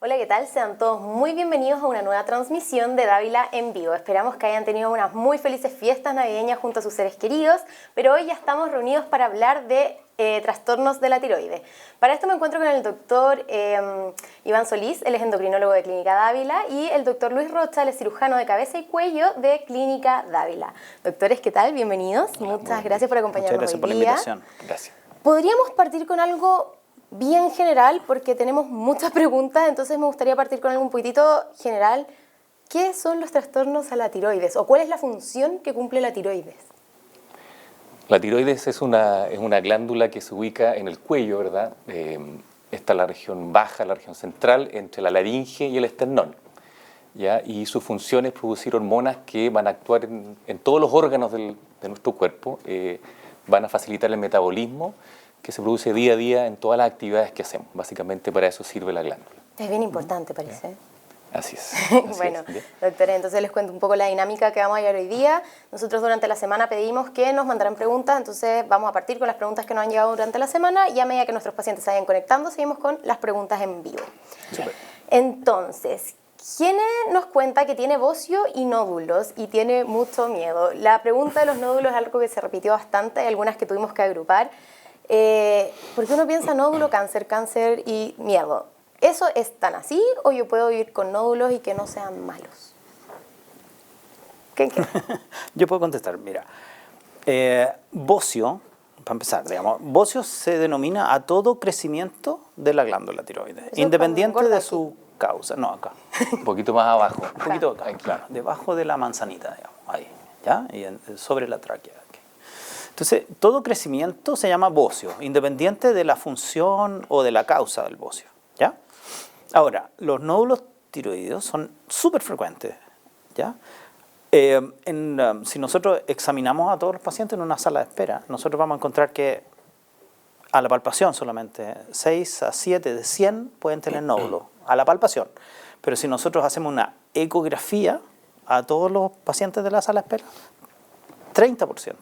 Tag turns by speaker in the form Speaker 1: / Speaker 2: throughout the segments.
Speaker 1: Hola, ¿qué tal? Sean todos muy bienvenidos a una nueva transmisión de Dávila en vivo. Esperamos que hayan tenido unas muy felices fiestas navideñas junto a sus seres queridos, pero hoy ya estamos reunidos para hablar de trastornos de la tiroides. Para esto me encuentro con el doctor Iván Solís, él es endocrinólogo de Clínica Dávila, y el doctor Luis Rocha, él es cirujano de cabeza y cuello de Clínica Dávila. Doctores, ¿qué tal? Bienvenidos.
Speaker 2: Hola,
Speaker 1: Muchas gracias por acompañarnos
Speaker 2: muchas gracias
Speaker 1: hoy
Speaker 2: por la
Speaker 1: día.
Speaker 2: invitación. Gracias.
Speaker 1: Podríamos partir con algo bien general, porque tenemos muchas preguntas, entonces me gustaría partir con algo un poquitito general. ¿Qué son los trastornos a la tiroides? ¿O cuál es la función que cumple la tiroides?
Speaker 2: La tiroides es una glándula que se ubica en el cuello, ¿verdad? Está la región baja, la región central, entre la laringe y el esternón, ¿ya? Y su función es producir hormonas que van a actuar en todos los órganos de nuestro cuerpo, van a facilitar el metabolismo que se produce día a día en todas las actividades que hacemos. Básicamente para eso sirve la glándula.
Speaker 1: Es bien importante, parece.
Speaker 2: Así es.
Speaker 1: Bueno, doctora, entonces les cuento un poco la dinámica que vamos a llevar hoy día. Nosotros durante la semana pedimos que nos mandaran preguntas, entonces vamos a partir con las preguntas que nos han llegado durante la semana y a medida que nuestros pacientes se vayan conectando, seguimos con las preguntas en vivo.
Speaker 2: Súper.
Speaker 1: Entonces, ¿quién nos cuenta que tiene bocio y nódulos y tiene mucho miedo? La pregunta de los nódulos es algo que se repitió bastante, hay algunas que tuvimos que agrupar. Porque uno piensa nódulo, cáncer y miedo. ¿Eso es tan así o yo puedo vivir con nódulos y que no sean malos? ¿Qué?
Speaker 2: Yo puedo contestar, mira. Bocio, para empezar, digamos, bocio se denomina a todo crecimiento de la glándula tiroides, independiente de su causa. No, acá. Un poquito más abajo. Un poquito acá, claro. Debajo de la manzanita, digamos, ahí, ¿ya? Y sobre la tráquea. Entonces, todo crecimiento se llama bocio, independiente de la función o de la causa del bocio, ¿ya? Ahora, los nódulos tiroideos son súper frecuentes, ¿ya? Si nosotros examinamos a todos los pacientes en una sala de espera, nosotros vamos a encontrar que a la palpación solamente 6 a 7 de 100 pueden tener nódulos, a la palpación. Pero si nosotros hacemos una ecografía a todos los pacientes de la sala de espera, 30%.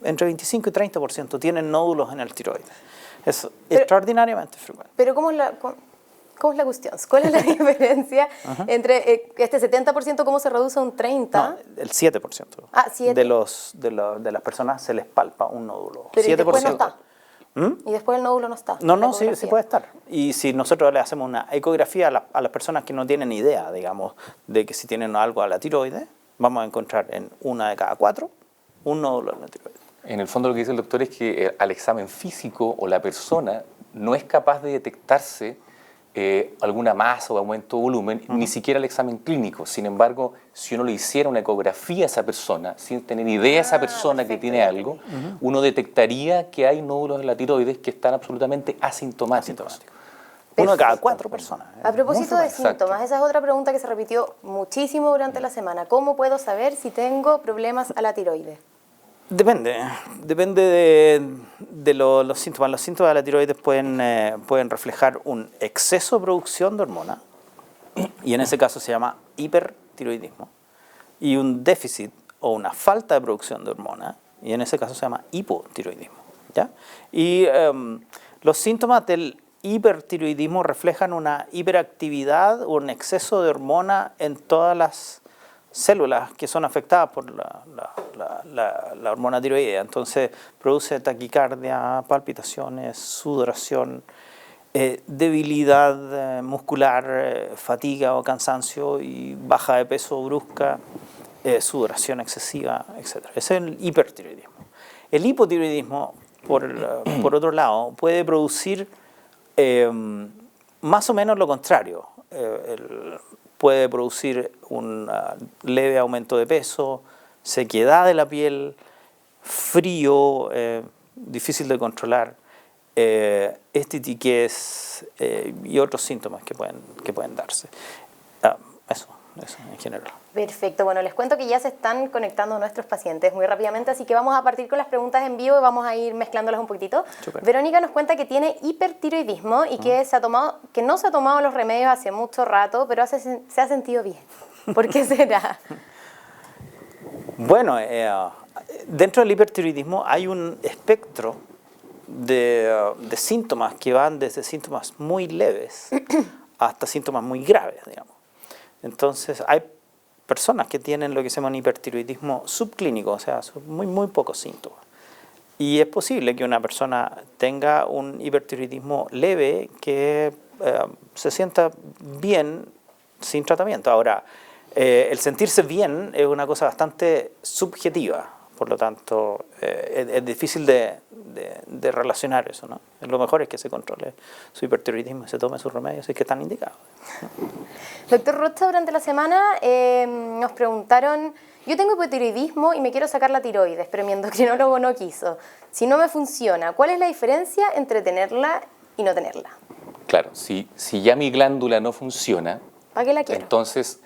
Speaker 2: Entre 25 y 30% tienen nódulos en el tiroides. Es extraordinariamente frecuente.
Speaker 1: Pero ¿cómo es la cuestión? ¿Cuál es la diferencia entre este 70%, cómo se reduce a un 30%?
Speaker 2: No, el 7%.
Speaker 1: Ah, 7%.
Speaker 2: De las personas se les palpa un nódulo.
Speaker 1: Pero
Speaker 2: 7%.
Speaker 1: ¿y después no está? ¿Y después el nódulo no está?
Speaker 2: No, sí puede estar. Y si nosotros le hacemos una ecografía a las personas que no tienen idea, digamos, de que si tienen algo a la tiroides, vamos a encontrar en una de cada 4 un nódulo en la tiroides. En el fondo lo que dice el doctor es que al examen físico o la persona no es capaz de detectarse alguna masa o aumento de volumen, ni siquiera el examen clínico. Sin embargo, si uno le hiciera una ecografía a esa persona, sin tener idea de esa persona que tiene algo, uno detectaría que hay nódulos en la tiroides que están absolutamente asintomáticos. Uno de cada 4 personas.
Speaker 1: A propósito de síntomas, esa es otra pregunta que se repitió muchísimo durante la semana. ¿Cómo puedo saber si tengo problemas a la tiroides? Depende
Speaker 2: de los síntomas. Los síntomas de la tiroides pueden reflejar un exceso de producción de hormona, y en ese caso se llama hipertiroidismo, y un déficit o una falta de producción de hormona, y en ese caso se llama hipotiroidismo, ¿ya? Y los síntomas del hipertiroidismo reflejan una hiperactividad o un exceso de hormona en todas las células que son afectadas por la hormona tiroidea. Entonces produce taquicardia, palpitaciones, sudoración, debilidad muscular, fatiga o cansancio y baja de peso brusca, sudoración excesiva, etc. Ese es el hipertiroidismo. El hipotiroidismo, por otro lado, puede producir más o menos lo contrario. Puede producir un leve aumento de peso, sequedad de la piel, frío, difícil de controlar, estitiquez y otros síntomas que pueden darse. Eso en general.
Speaker 1: Perfecto, bueno, les cuento que ya se están conectando nuestros pacientes muy rápidamente, así que vamos a partir con las preguntas en vivo y vamos a ir mezclándolas un poquitito. Super. Verónica nos cuenta que tiene hipertiroidismo y que no se ha tomado los remedios hace mucho rato, pero se ha sentido bien. ¿Por qué será?
Speaker 2: Bueno, dentro del hipertiroidismo hay un espectro de síntomas que van desde síntomas muy leves hasta síntomas muy graves, digamos. Entonces, hay personas que tienen lo que se llama un hipertiroidismo subclínico, o sea, muy pocos síntomas. Y es posible que una persona tenga un hipertiroidismo leve que se sienta bien sin tratamiento. Ahora, el sentirse bien es una cosa bastante subjetiva, por lo tanto, es difícil de relacionar eso, ¿no? Lo mejor es que se controle su hipertiroidismo y se tome sus remedios, si es que están indicados.
Speaker 1: Doctor Rocha, durante la semana nos preguntaron, yo tengo hipotiroidismo y me quiero sacar la tiroides, pero mi endocrinólogo no quiso. Si no me funciona, ¿cuál es la diferencia entre tenerla y no tenerla?
Speaker 3: Claro, si ya mi glándula no funciona,
Speaker 1: ¿Para qué la quiero?
Speaker 3: entonces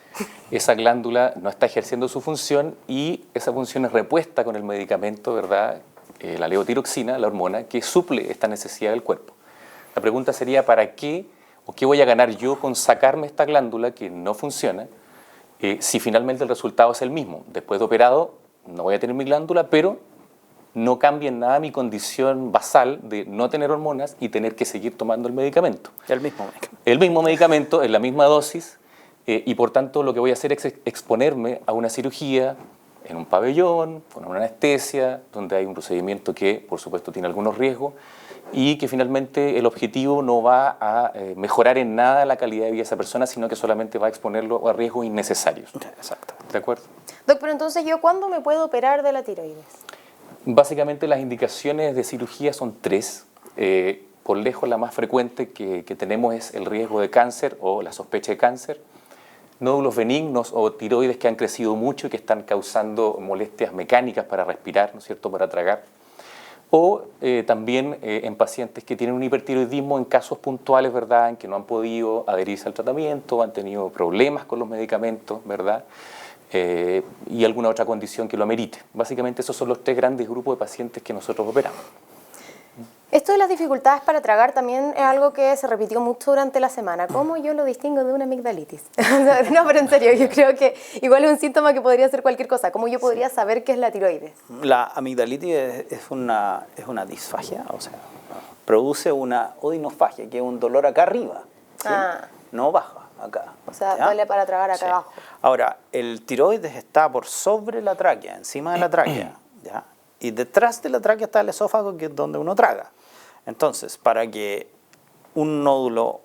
Speaker 3: esa glándula no está ejerciendo su función y esa función es repuesta con el medicamento, ¿verdad? La levotiroxina, la hormona, que suple esta necesidad del cuerpo. La pregunta sería, ¿para qué o qué voy a ganar yo con sacarme esta glándula que no funciona si finalmente el resultado es el mismo? Después de operado no voy a tener mi glándula, pero no cambia en nada mi condición basal de no tener hormonas y tener que seguir tomando el medicamento.
Speaker 2: El mismo medicamento.
Speaker 3: El mismo medicamento, en la misma dosis, y por tanto lo que voy a hacer es exponerme a una cirugía en un pabellón, con una anestesia, donde hay un procedimiento que, por supuesto, tiene algunos riesgos y que finalmente el objetivo no va a mejorar en nada la calidad de vida de esa persona, sino que solamente va a exponerlo a riesgos innecesarios.
Speaker 2: Exacto.
Speaker 3: ¿De acuerdo?
Speaker 1: Doc, pero entonces, ¿yo cuándo me puedo operar de la tiroides?
Speaker 3: Básicamente las indicaciones de cirugía son 3. Por lejos la más frecuente que tenemos es el riesgo de cáncer o la sospecha de cáncer, nódulos benignos o tiroides que han crecido mucho y que están causando molestias mecánicas para respirar, ¿no es cierto?, para tragar. O también en pacientes que tienen un hipertiroidismo en casos puntuales, ¿verdad?, en que no han podido adherirse al tratamiento, han tenido problemas con los medicamentos, ¿verdad?, y alguna otra condición que lo amerite. Básicamente esos son los 3 grandes grupos de pacientes que nosotros operamos.
Speaker 1: Esto de las dificultades para tragar también es algo que se repitió mucho durante la semana. ¿Cómo yo lo distingo de una amigdalitis? No, pero en serio, yo creo que igual es un síntoma que podría ser cualquier cosa. ¿Cómo yo podría saber qué es la tiroides?
Speaker 2: La amigdalitis es una disfagia, o sea, produce una odinofagia, que es un dolor acá arriba, ¿sí? No baja, acá.
Speaker 1: O sea,
Speaker 2: ¿ya?
Speaker 1: duele para tragar acá abajo.
Speaker 2: Ahora, el tiroides está por sobre la tráquea, encima de la tráquea, ¿ya? Y detrás de la tráquea está el esófago, que es donde uno traga. Entonces, para que un nódulo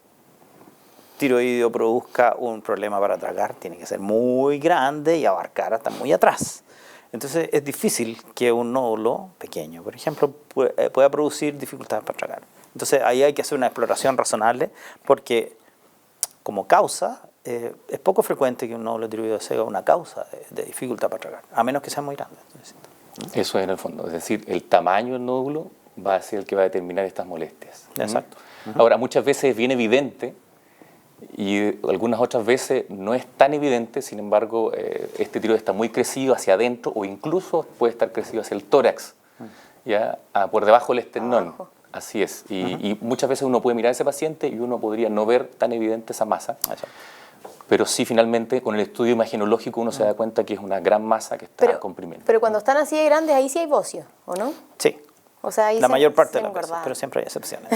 Speaker 2: tiroideo produzca un problema para tragar, tiene que ser muy grande y abarcar hasta muy atrás. Entonces, es difícil que un nódulo pequeño, por ejemplo, pueda producir dificultades para tragar. Entonces, ahí hay que hacer una exploración razonable, porque como causa, es poco frecuente que un nódulo tiroideo sea una causa de dificultad para tragar, a menos que sea muy grande.
Speaker 3: Eso es en el fondo, es decir, el tamaño del nódulo va a ser el que va a determinar estas molestias.
Speaker 2: Exacto.
Speaker 3: Ahora, muchas veces es bien evidente y algunas otras veces no es tan evidente, sin embargo, este tiroides está muy crecido hacia adentro o incluso puede estar crecido hacia el tórax, ¿ya? Por debajo del esternón.
Speaker 1: Abajo.
Speaker 3: Así es. Y muchas veces uno puede mirar a ese paciente y uno podría no ver tan evidente esa masa.
Speaker 2: Exacto.
Speaker 3: Pero sí, finalmente, con el estudio imagenológico uno se da cuenta que es una gran masa que está comprimiendo.
Speaker 1: Pero cuando están así de grandes, ahí sí hay bocio, ¿o no?
Speaker 2: Sí.
Speaker 1: O sea, ahí
Speaker 2: La mayor parte de
Speaker 1: las
Speaker 2: las veces, pero siempre hay excepciones.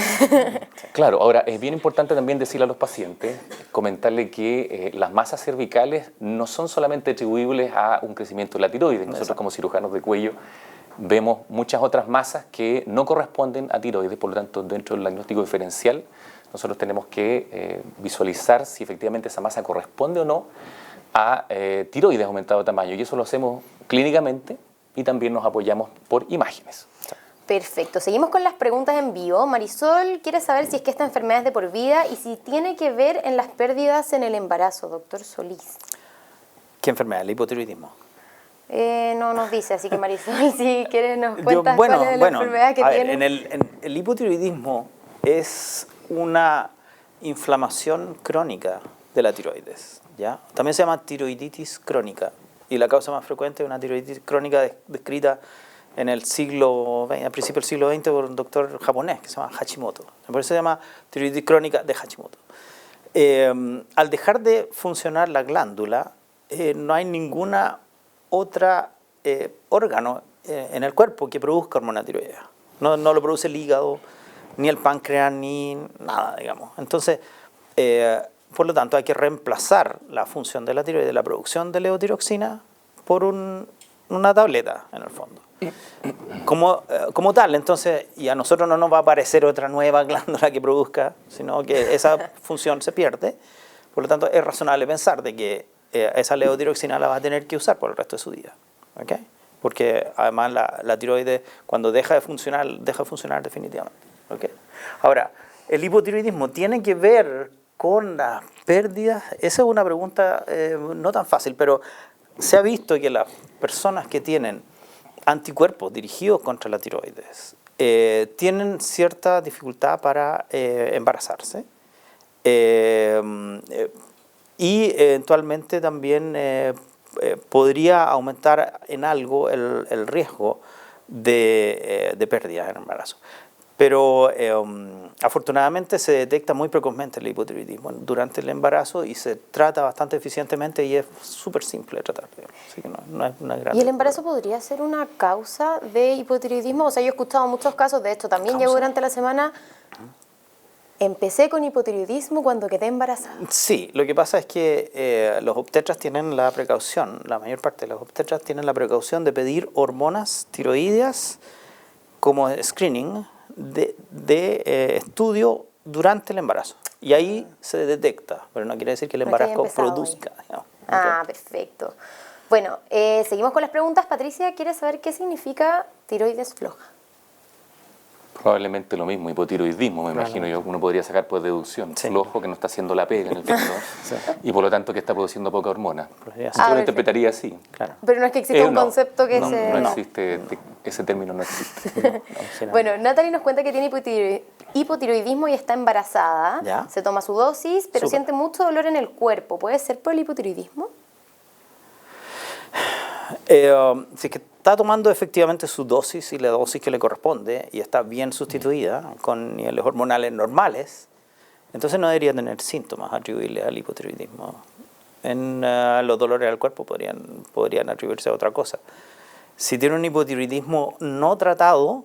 Speaker 3: Claro, ahora es bien importante también decirle a los pacientes, comentarle que las masas cervicales no son solamente atribuibles a un crecimiento de la tiroides. Nosotros como cirujanos de cuello vemos muchas otras masas que no corresponden a tiroides, por lo tanto, dentro del diagnóstico diferencial, nosotros tenemos que visualizar si efectivamente esa masa corresponde o no a tiroides aumentado de tamaño. Y eso lo hacemos clínicamente y también nos apoyamos por imágenes.
Speaker 1: Perfecto. Seguimos con las preguntas en vivo. Marisol quiere saber si es que esta enfermedad es de por vida y si tiene que ver en las pérdidas en el embarazo, doctor Solís.
Speaker 2: ¿Qué enfermedad? ¿El hipotiroidismo?
Speaker 1: No nos dice, así que Marisol, si quieres nos cuentas cuál es la enfermedad que tiene.
Speaker 2: El hipotiroidismo es una inflamación crónica de la tiroides, ¿ya? También se llama tiroiditis crónica y la causa más frecuente es una tiroiditis crónica descrita en el siglo XX, a principios del siglo XX por un doctor japonés que se llama Hashimoto. Por eso se llama tiroiditis crónica de Hashimoto. Al dejar de funcionar la glándula, no hay ninguna otra órgano en el cuerpo que produzca hormona tiroidea. No lo produce el hígado, ni el páncreas, ni nada, digamos. Entonces, por lo tanto, hay que reemplazar la función de la tiroides, la producción de levotiroxina, por una tableta, en el fondo. Como tal, entonces, y a nosotros no nos va a aparecer otra nueva glándula que produzca, sino que esa función se pierde. Por lo tanto, es razonable pensar de que esa levotiroxina la va a tener que usar por el resto de su vida. ¿Okay? Porque además la tiroides, cuando deja de funcionar definitivamente. ¿Okay? Ahora, ¿el hipotiroidismo tiene que ver con las pérdidas? Esa es una pregunta no tan fácil, pero se ha visto que las personas que tienen anticuerpos dirigidos contra la tiroides tienen cierta dificultad para embarazarse y eventualmente también podría aumentar en algo el riesgo de pérdidas en el embarazo. Pero afortunadamente se detecta muy precozmente el hipotiroidismo durante el embarazo y se trata bastante eficientemente y es súper simple de tratar. Así que no es una gran...
Speaker 1: ¿Y el embarazo podría ser una causa de hipotiroidismo? O sea, yo he escuchado muchos casos de esto. También llevo durante la semana... Empecé con hipotiroidismo cuando quedé embarazada.
Speaker 2: Sí, lo que pasa es que los obstetras tienen la precaución, la mayor parte de los obstetras tienen la precaución de pedir hormonas tiroideas como screening de estudio durante el embarazo. Y ahí se detecta, pero no quiere decir que el embarazo produzca. Digamos.
Speaker 1: Ah, perfecto. Bueno, seguimos con las preguntas. Patricia quiere saber qué significa tiroides floja.
Speaker 3: Probablemente lo mismo, hipotiroidismo, me imagino yo, uno podría sacar por deducción. Sí. Flojo, que no está haciendo la pega en el fondo, sí. Y por lo tanto que está produciendo poca hormona. Yo lo interpretaría así.
Speaker 1: Claro. Pero no es que exista un concepto que se...
Speaker 3: No existe, ese término no existe.
Speaker 1: Bueno, Natalie nos cuenta que tiene hipotiroidismo y está embarazada. ¿Ya? Se toma su dosis, pero siente mucho dolor en el cuerpo. ¿Puede ser por el hipotiroidismo?
Speaker 2: Si es que está tomando efectivamente su dosis y la dosis que le corresponde y está bien sustituida con niveles hormonales normales, entonces no debería tener síntomas atribuibles al hipotiroidismo. Los dolores al cuerpo podrían atribuirse a otra cosa. Si tiene un hipotiroidismo no tratado,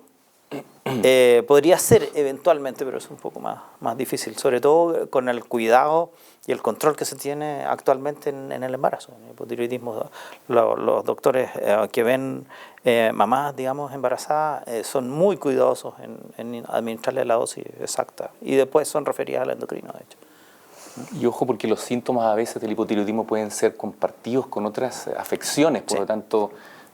Speaker 2: podría ser eventualmente, pero es un poco más difícil, sobre todo con el cuidado y el control que se tiene actualmente en el embarazo. El hipotiroidismo, los doctores que ven mamás, digamos, embarazadas, son muy cuidadosos en administrarle la dosis exacta y después son referidas al endocrino, de hecho.
Speaker 3: Y ojo, porque los síntomas a veces del hipotiroidismo pueden ser compartidos con otras afecciones, por lo tanto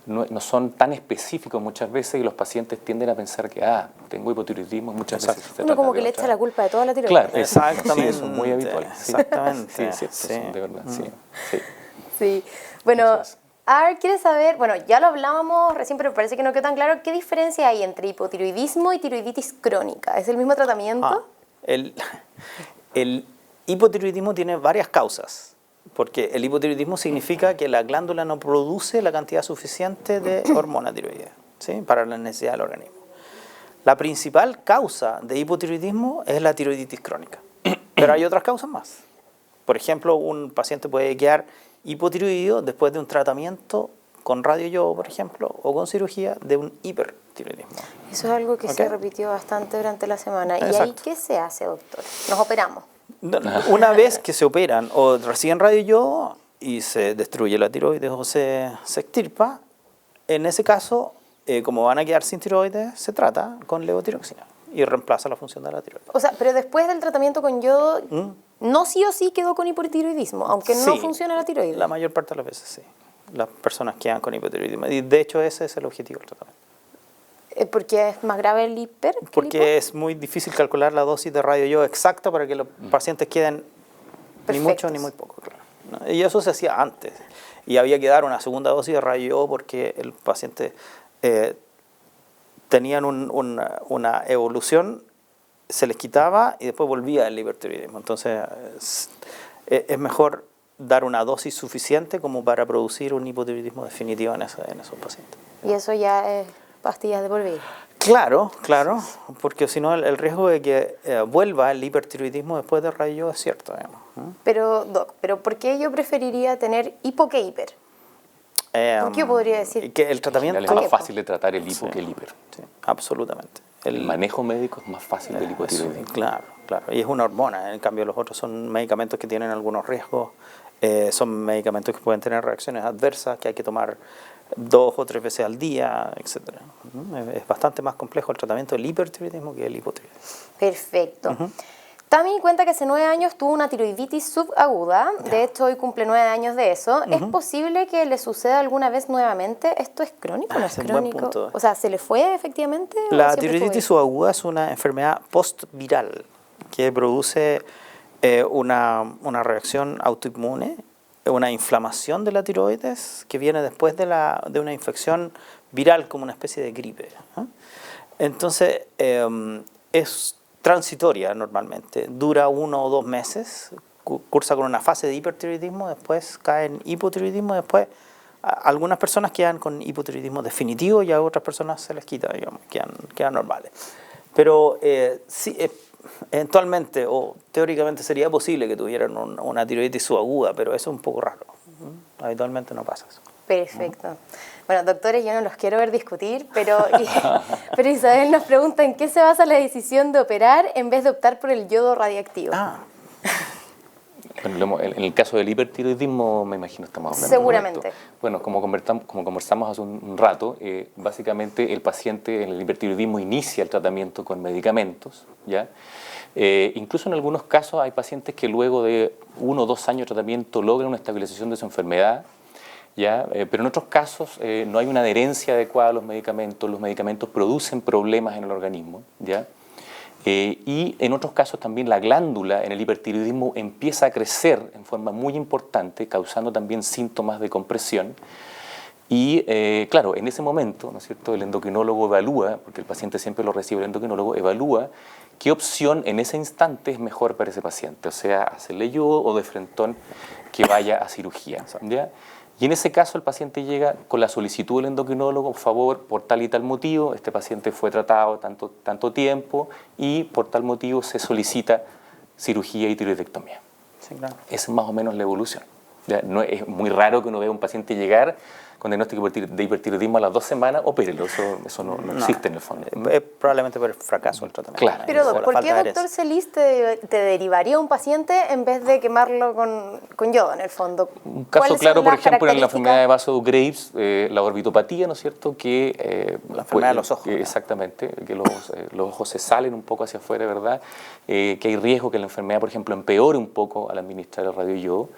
Speaker 3: no son tan específicos muchas veces y los pacientes tienden a pensar que tengo hipotiroidismo muchas veces.
Speaker 1: Uno como que le echa la culpa de toda la tiroides.
Speaker 3: Claro,
Speaker 2: exactamente.
Speaker 3: Sí, eso es muy habitual.
Speaker 2: Exactamente.
Speaker 3: Sí, cierto, sí. De verdad,
Speaker 1: sí. Bueno, quiere saber, bueno, ya lo hablábamos recién, pero parece que no quedó tan claro, ¿qué diferencia hay entre hipotiroidismo y tiroiditis crónica? ¿Es el mismo tratamiento?
Speaker 2: El hipotiroidismo tiene varias causas. Porque el hipotiroidismo significa que la glándula no produce la cantidad suficiente de hormona tiroidea, ¿sí? Para la necesidad del organismo. La principal causa de hipotiroidismo es la tiroiditis crónica, pero hay otras causas más. Por ejemplo, un paciente puede quedar hipotiroideo después de un tratamiento con radioyodo, por ejemplo, o con cirugía de un hipertiroidismo.
Speaker 1: Eso es algo que se repitió bastante durante la semana. Exacto. ¿Y ahí qué se hace, doctor? ¿Nos operamos?
Speaker 2: Una vez que se operan o reciben radioyodo y se destruye la tiroides o se extirpa, en ese caso, como van a quedar sin tiroides, se trata con levotiroxina y reemplaza la función de la tiroides.
Speaker 1: O sea, pero después del tratamiento con yodo, no sí o sí quedó con hipotiroidismo, aunque no funciona la tiroides.
Speaker 2: La mayor parte de las veces sí. Las personas quedan con hipotiroidismo. Y de hecho ese es el objetivo del tratamiento.
Speaker 1: ¿Por qué es más grave el hiper?
Speaker 2: Porque es muy difícil calcular la dosis de radioyodo exacta para que los pacientes queden ni mucho ni muy poco. Claro. Y eso se hacía antes. Y había que dar una segunda dosis de radioyodo porque el paciente tenían una evolución, se les quitaba y después volvía el hipertiroidismo. Entonces es mejor dar una dosis suficiente como para producir un hipotiroidismo definitivo en esos pacientes.
Speaker 1: Y eso ya es pastillas de por vida.
Speaker 2: Claro, porque si no el riesgo de que vuelva el hipertiroidismo después del radioyodo es cierto.
Speaker 1: Pero, Doc, ¿por qué yo preferiría tener hipo que hiper? ¿Por qué yo podría decir?
Speaker 3: Que el tratamiento es más fácil de tratar el hipo que el hiper.
Speaker 2: Sí, absolutamente.
Speaker 3: El manejo médico es más fácil del hipotiroidismo.
Speaker 2: Claro. claro. Y es una hormona, en cambio los otros son medicamentos que tienen algunos riesgos, son medicamentos que pueden tener reacciones adversas, que hay que tomar 2 o 3 veces al día, etc. Es bastante más complejo el tratamiento del hipertiroidismo que el hipotiroidismo.
Speaker 1: Perfecto. Tami cuenta que hace 9 años tuvo una tiroiditis subaguda, de hecho hoy cumple 9 años de eso. ¿Es posible que le suceda alguna vez nuevamente? ¿Esto es crónico? ¿No es crónico? O sea, ¿se le fue efectivamente?
Speaker 2: La tiroiditis subaguda es una enfermedad postviral que produce una reacción autoinmune, una inflamación de la tiroides que viene después de una infección viral como una especie de gripe. Entonces, es transitoria normalmente, dura 1 o 2 meses, cursa con una fase de hipertiroidismo, después cae en hipotiroidismo, después algunas personas quedan con hipotiroidismo definitivo y a otras personas se les quita, digamos, quedan normales. Pero sí, eventualmente o teóricamente sería posible que tuvieran una tiroiditis subaguda, pero eso es un poco raro. Habitualmente no pasa eso.
Speaker 1: Perfecto. Bueno, doctores, yo no los quiero ver discutir, pero Isabel nos pregunta en qué se basa la decisión de operar en vez de optar por el yodo radiactivo.
Speaker 3: Bueno, en el caso del hipertiroidismo, me imagino estamos hablando.
Speaker 1: Seguramente.
Speaker 3: Bueno, como conversamos hace un rato, básicamente el paciente en el hipertiroidismo inicia el tratamiento con medicamentos, ¿ya? Incluso en algunos casos hay pacientes que luego de 1 o 2 años de tratamiento logran una estabilización de su enfermedad, ¿ya? Pero en otros casos no hay una adherencia adecuada a los medicamentos producen problemas en el organismo, ¿ya? Y en otros casos también la glándula en el hipertiroidismo empieza a crecer en forma muy importante, causando también síntomas de compresión. Y claro, en ese momento, ¿no es cierto?, el endocrinólogo evalúa, porque el paciente siempre lo recibe el endocrinólogo, evalúa qué opción en ese instante es mejor para ese paciente, o sea, hacerle yodo o de frentón que vaya a cirugía, ¿ya? Y en ese caso el paciente llega con la solicitud del endocrinólogo, por favor, por tal y tal motivo, este paciente fue tratado tanto tiempo y por tal motivo se solicita cirugía y tiroidectomía.
Speaker 2: Sí, claro.
Speaker 3: Esa es más o menos la evolución. ¿Ya? No, es muy raro que uno vea a un paciente llegar con diagnóstico de hipertiroidismo a las 2 semanas, opérelo, eso no existe en el fondo.
Speaker 2: Es probablemente por el fracaso del tratamiento.
Speaker 3: Claro.
Speaker 1: Pero, ¿por qué, doctor Celis, te derivaría a un paciente en vez de quemarlo con yodo, en el fondo?
Speaker 3: Un caso claro, por ejemplo, en la enfermedad de vaso Graves, la orbitopatía, ¿no es cierto?
Speaker 2: La enfermedad de los ojos.
Speaker 3: Exactamente, que los ojos se salen un poco hacia afuera, ¿verdad? Que hay riesgo que la enfermedad, por ejemplo, empeore un poco al administrar el radioyodo.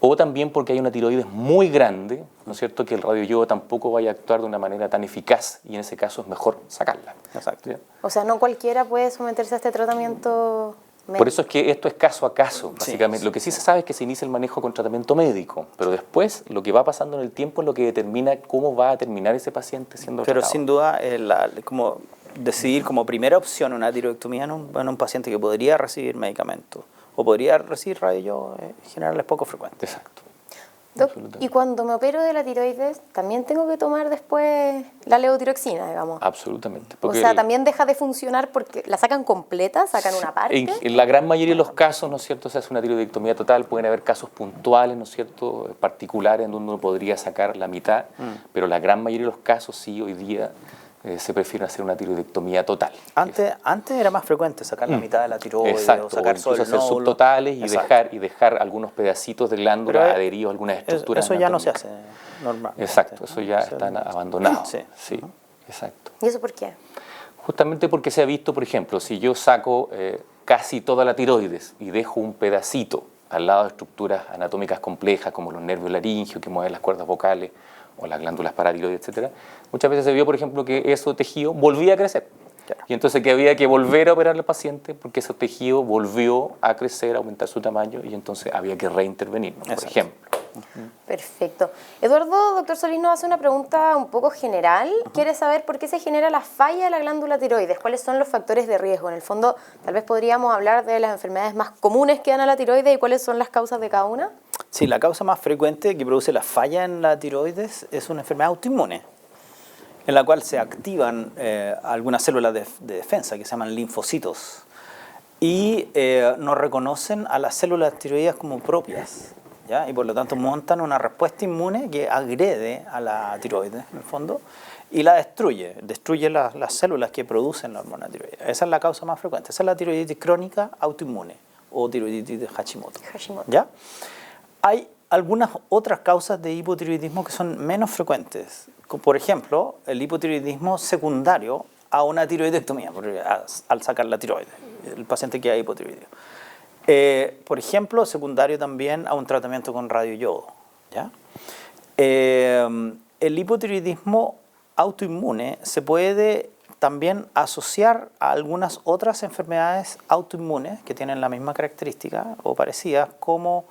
Speaker 3: O también porque hay una tiroides muy grande, ¿no es cierto?, que el radioyodo tampoco vaya a actuar de una manera tan eficaz y en ese caso es mejor sacarla.
Speaker 2: Exacto.
Speaker 3: ¿Sí?
Speaker 1: O sea, no cualquiera puede someterse a este tratamiento médico.
Speaker 3: Por eso es que esto es caso a caso, básicamente.
Speaker 2: Sí.
Speaker 3: Lo que sí se sabe es que se inicia el manejo con tratamiento médico, pero después lo que va pasando en el tiempo es lo que determina cómo va a terminar ese paciente siendo tratado.
Speaker 2: Pero sin duda, como decidir como primera opción una tiroidectomía en un paciente que podría recibir medicamentos o podría recibir radioyodo, en general es poco frecuente.
Speaker 3: Exacto.
Speaker 1: Doc, y cuando me opero de la tiroides, ¿también tengo que tomar después la levotiroxina, digamos?
Speaker 3: Absolutamente.
Speaker 1: O sea, ¿también deja de funcionar porque la sacan completa, sacan una parte?
Speaker 3: En la gran mayoría de los casos, ¿no es cierto?, se hace una tiroidectomía total. Pueden haber casos puntuales, ¿no es cierto?, particulares en donde uno podría sacar la mitad, pero la gran mayoría de los casos sí, hoy día se prefiere hacer una tiroidectomía total.
Speaker 2: Antes era más frecuente sacar la mitad de la tiroides.
Speaker 3: Exacto,
Speaker 2: o sacar
Speaker 3: incluso hacer
Speaker 2: nódulo.
Speaker 3: subtotales y dejar algunos pedacitos de glándula adheridos a algunas estructuras
Speaker 2: eso ya no se
Speaker 3: anatómicas.
Speaker 2: hace normalmente.
Speaker 3: Exacto, eso ya están abandonados. Sí, exacto.
Speaker 1: ¿Y eso por qué?
Speaker 3: Justamente porque se ha visto, por ejemplo, si yo saco casi toda la tiroides y dejo un pedacito al lado de estructuras anatómicas complejas como los nervios laringeos que mueven las cuerdas vocales o las glándulas paratiroides, etcétera, muchas veces se vio, por ejemplo, que ese tejido volvía a crecer. Claro. Y entonces que había que volver a operar al paciente porque ese tejido volvió a crecer, a aumentar su tamaño y entonces había que reintervenir, ¿no? Por ejemplo.
Speaker 1: Perfecto. Eduardo, doctor Solís nos hace una pregunta un poco general. Quiere saber por qué se genera la falla de la glándula tiroides, cuáles son los factores de riesgo. En el fondo, tal vez podríamos hablar de las enfermedades más comunes que dan a la tiroides y cuáles son las causas de cada una.
Speaker 2: Sí, la causa más frecuente que produce la falla en la tiroides es una enfermedad autoinmune, en la cual se activan algunas células de defensa que se llaman linfocitos y no reconocen a las células tiroideas como propias. ¿ya? Y por lo tanto montan una respuesta inmune que agrede a la tiroides, en el fondo, y la destruye las células que producen la hormona tiroides. Esa es la causa más frecuente. Esa es la tiroiditis crónica autoinmune o tiroiditis de Hashimoto. ¿Ya? Hay algunas otras causas de hipotiroidismo que son menos frecuentes. Por ejemplo, el hipotiroidismo secundario a una tiroidectomía, al sacar la tiroides, el paciente que ha hipotiroidismo. Por ejemplo, secundario también a un tratamiento con radioyodo. ¿Ya? El hipotiroidismo autoinmune se puede también asociar a algunas otras enfermedades autoinmunes que tienen la misma característica o parecidas, como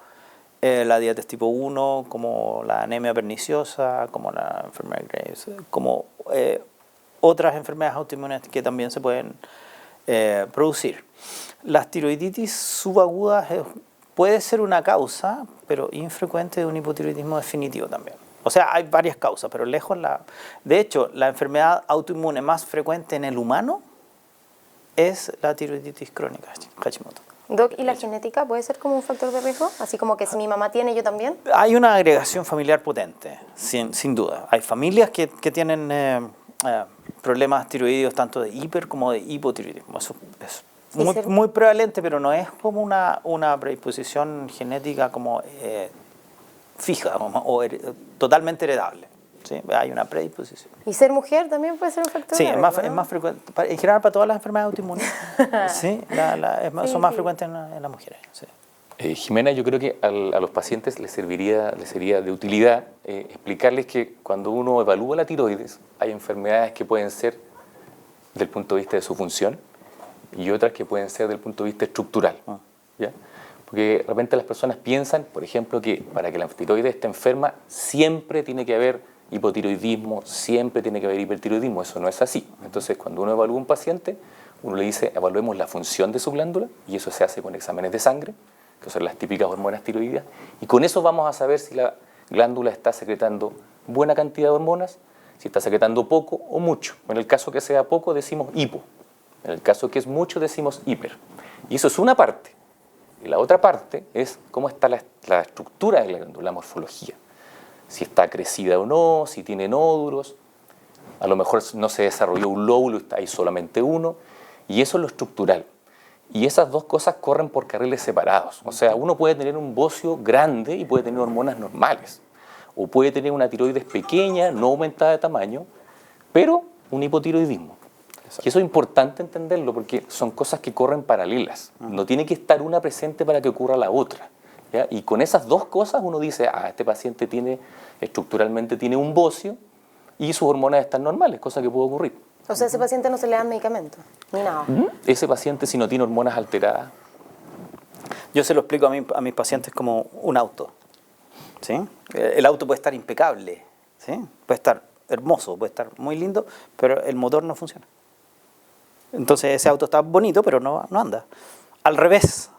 Speaker 2: la diabetes tipo 1, como la anemia perniciosa, como la enfermedad de Graves, como otras enfermedades autoinmunes que también se pueden producir. Las tiroiditis subagudas puede ser una causa, pero infrecuente, de un hipotiroidismo definitivo también. O sea, hay varias causas, pero lejos de hecho, la enfermedad autoinmune más frecuente en el humano es la tiroiditis crónica Hashimoto.
Speaker 1: Doc, ¿y la genética puede ser como un factor de riesgo? Así como que si mi mamá tiene, yo también.
Speaker 2: Hay una agregación familiar potente, sin duda. Hay familias que tienen problemas tiroideos tanto de hiper como de hipotiroidismo. Eso es muy prevalente, pero no es como una predisposición genética como fija o totalmente heredable. ¿Sí? Hay una predisposición.
Speaker 1: ¿Y ser mujer también puede ser un factor de riesgo?
Speaker 2: Sí, es más frecuente. En general, para todas las enfermedades autoinmunes, sí, son más frecuentes en las mujeres. Sí.
Speaker 3: Jimena, yo creo que a los pacientes les sería de utilidad explicarles que cuando uno evalúa la tiroides, hay enfermedades que pueden ser del punto de vista de su función y otras que pueden ser del punto de vista estructural. ¿Ya? Porque de repente las personas piensan, por ejemplo, que para que la tiroides esté enferma siempre tiene que haber hipotiroidismo, siempre tiene que haber hipertiroidismo. Eso no es así. Entonces, cuando uno evalúa a un paciente, uno le dice, evaluemos la función de su glándula, y eso se hace con exámenes de sangre, que son las típicas hormonas tiroideas, y con eso vamos a saber si la glándula está secretando buena cantidad de hormonas, si está secretando poco o mucho. En el caso que sea poco, decimos hipo. En el caso que es mucho, decimos hiper. Y eso es una parte. Y la otra parte es cómo está la estructura de la glándula, la morfología. Si está crecida o no, si tiene nódulos, a lo mejor no se desarrolló un lóbulo, hay solamente uno, y eso es lo estructural. Y esas dos cosas corren por carriles separados. O sea, uno puede tener un bocio grande y puede tener hormonas normales, o puede tener una tiroides pequeña, no aumentada de tamaño, pero un hipotiroidismo. Y eso es importante entenderlo porque son cosas que corren paralelas. No tiene que estar una presente para que ocurra la otra. ¿Ya? Y con esas dos cosas uno dice, este paciente estructuralmente tiene un bocio y sus hormonas están normales, cosa que puede ocurrir.
Speaker 1: O sea, a ese paciente no se le dan medicamentos, ni nada.
Speaker 3: Ese paciente, si no tiene hormonas alteradas.
Speaker 2: Yo se lo explico a mis pacientes como un auto. ¿Sí? El auto puede estar impecable, ¿sí? Puede estar hermoso, puede estar muy lindo, pero el motor no funciona. Entonces ese auto está bonito, pero no anda. Al revés,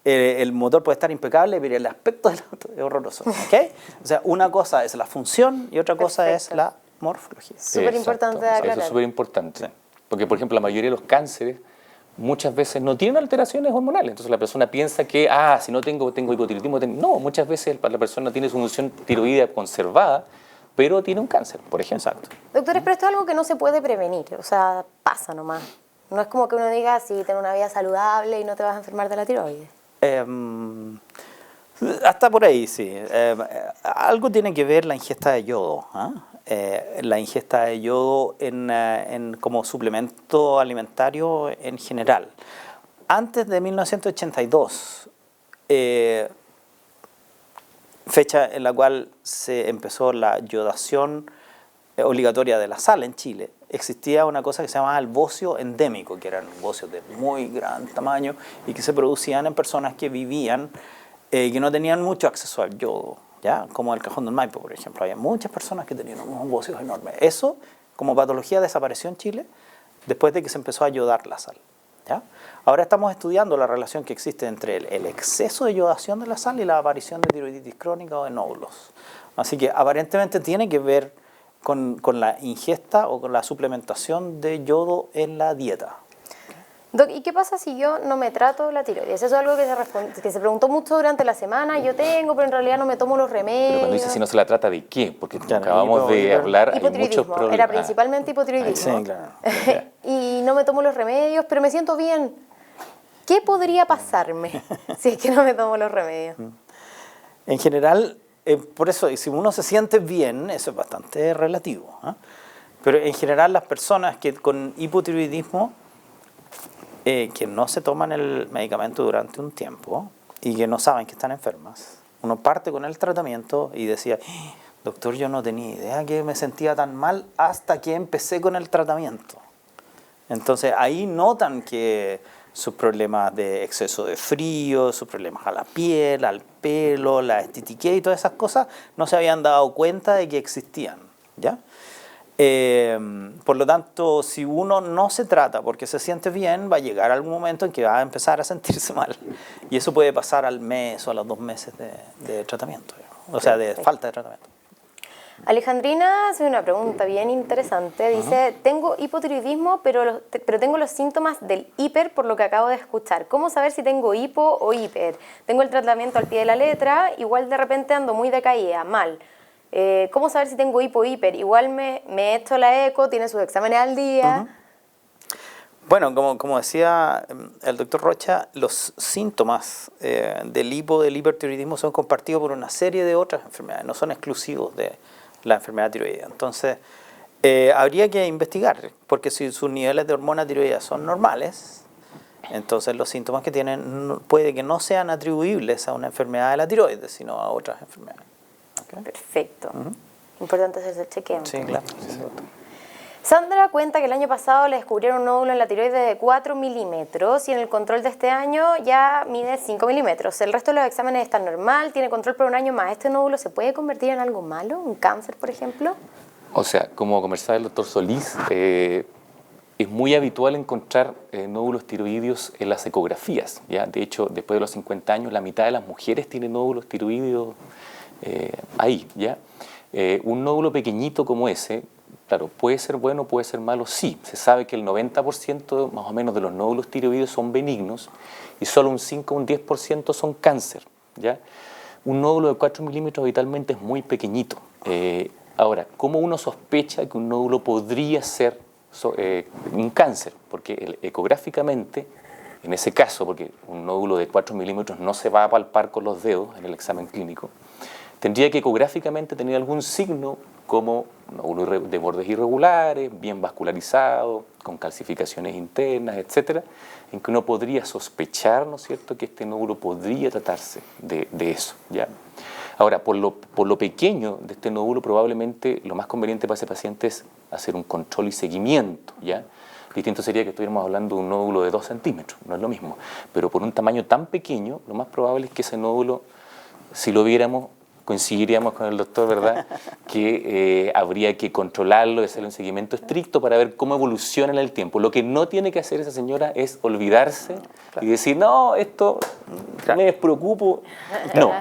Speaker 2: el motor puede estar impecable, pero el aspecto del auto es horroroso. ¿Okay? O sea, una cosa es la función y otra cosa es la morfología.
Speaker 1: Súper importante de aclarar.
Speaker 3: Eso es súper importante. Sí. Porque, por ejemplo, la mayoría de los cánceres muchas veces no tienen alteraciones hormonales. Entonces la persona piensa que, si no tengo hipotiroidismo. No, muchas veces la persona tiene su función tiroidea conservada, pero tiene un cáncer, por ejemplo. Exacto.
Speaker 1: Doctores, pero esto es algo que no se puede prevenir, o sea, pasa nomás. No es como que uno diga, sí, ten una vida saludable y no te vas a enfermar de la tiroides.
Speaker 2: Hasta por ahí, sí. Algo tiene que ver la ingesta de yodo. La ingesta de yodo como suplemento alimentario en general. Antes de 1982, fecha en la cual se empezó la yodación obligatoria de la sal en Chile, existía una cosa que se llamaba el bocio endémico, que eran bocios de muy gran tamaño y que se producían en personas que vivían, que no tenían mucho acceso al yodo, ¿ya? Como el Cajón del Maipo, por ejemplo. Había muchas personas que tenían unos bocios enormes. Eso, como patología, desapareció en Chile después de que se empezó a yodar la sal, ¿ya? Ahora estamos estudiando la relación que existe entre el exceso de yodación de la sal y la aparición de tiroiditis crónica o de nódulos. Así que aparentemente tiene que ver con la ingesta o con la suplementación de yodo en la dieta.
Speaker 1: Doc, ¿y qué pasa si yo no me trato la tiroides? Eso es algo que se preguntó mucho durante la semana. Yo tengo, pero en realidad no me tomo los remedios.
Speaker 3: Pero cuando dice si no se la trata, ¿de qué? Porque acabamos de hablar, hay muchos problemas.
Speaker 1: Era principalmente hipotiroidismo.
Speaker 2: Sí, claro.
Speaker 1: Y no me tomo los remedios, pero me siento bien. ¿Qué podría pasarme si es que no me tomo los remedios?
Speaker 2: En general, por eso, si uno se siente bien, eso es bastante relativo, ¿eh? Pero en general las personas que con hipotiroidismo, que no se toman el medicamento durante un tiempo y que no saben que están enfermas, uno parte con el tratamiento y decía, doctor, yo no tenía idea que me sentía tan mal hasta que empecé con el tratamiento. Entonces ahí notan que sus problemas de exceso de frío, sus problemas a la piel, al pelo, la estitiquea y todas esas cosas no se habían dado cuenta de que existían, ¿ya? Por lo tanto, si uno no se trata porque se siente bien, va a llegar algún momento en que va a empezar a sentirse mal. Y eso puede pasar al mes o a los 2 meses de tratamiento, o sea, de falta de tratamiento.
Speaker 1: Alejandrina hace una pregunta bien interesante. Dice, tengo hipotiroidismo, pero tengo los síntomas del hiper por lo que acabo de escuchar. ¿Cómo saber si tengo hipo o hiper? Tengo el tratamiento al pie de la letra, igual de repente ando muy decaída, mal. ¿Cómo saber si tengo hipo o hiper? Igual me he hecho la eco, tiene sus exámenes al día.
Speaker 2: Bueno, como decía el doctor Rocha, los síntomas del hipertiroidismo son compartidos por una serie de otras enfermedades, no son exclusivos de la enfermedad tiroidea. Entonces, habría que investigar, porque si sus niveles de hormona tiroidea son normales, entonces los síntomas que tienen puede que no sean atribuibles a una enfermedad de la tiroides, sino a otras enfermedades. ¿Okay?
Speaker 1: Perfecto. Importante hacerse el chequeo.
Speaker 2: Sí, claro.
Speaker 1: Sandra cuenta que el año pasado le descubrieron un nódulo en la tiroides de 4 milímetros y en el control de este año ya mide 5 milímetros. El resto de los exámenes está normal, tiene control por un año más. ¿Este nódulo se puede convertir en algo malo? ¿Un cáncer, por ejemplo?
Speaker 3: O sea, como conversaba el doctor Solís, es muy habitual encontrar nódulos tiroideos en las ecografías, ¿ya? De hecho, después de los 50 años, la mitad de las mujeres tienen nódulos tiroideos ahí, ¿ya? Un nódulo pequeñito como ese, claro, puede ser bueno, puede ser malo, sí. Se sabe que el 90% más o menos de los nódulos tiroideos son benignos y solo un 5 o un 10% son cáncer, ¿ya? Un nódulo de 4 milímetros habitualmente es muy pequeñito. Ahora, ¿cómo uno sospecha que un nódulo podría ser un cáncer? Porque ecográficamente, en ese caso, porque un nódulo de 4 milímetros no se va a palpar con los dedos en el examen clínico, tendría que ecográficamente tener algún signo como nódulo de bordes irregulares, bien vascularizado, con calcificaciones internas, etcétera, en que uno podría sospechar, ¿no es cierto?, que este nódulo podría tratarse de eso, ¿ya? Ahora, por lo pequeño de este nódulo, probablemente lo más conveniente para ese paciente es hacer un control y seguimiento, ¿ya? Distinto sería que estuviéramos hablando de un nódulo de 2 centímetros, no es lo mismo. Pero por un tamaño tan pequeño, lo más probable es que ese nódulo, si lo viéramos, coincidiríamos con el doctor, ¿verdad?, que habría que controlarlo y hacerle un seguimiento estricto para ver cómo evoluciona en el tiempo. Lo que no tiene que hacer esa señora es olvidarse y decir, no, esto me despreocupo. No,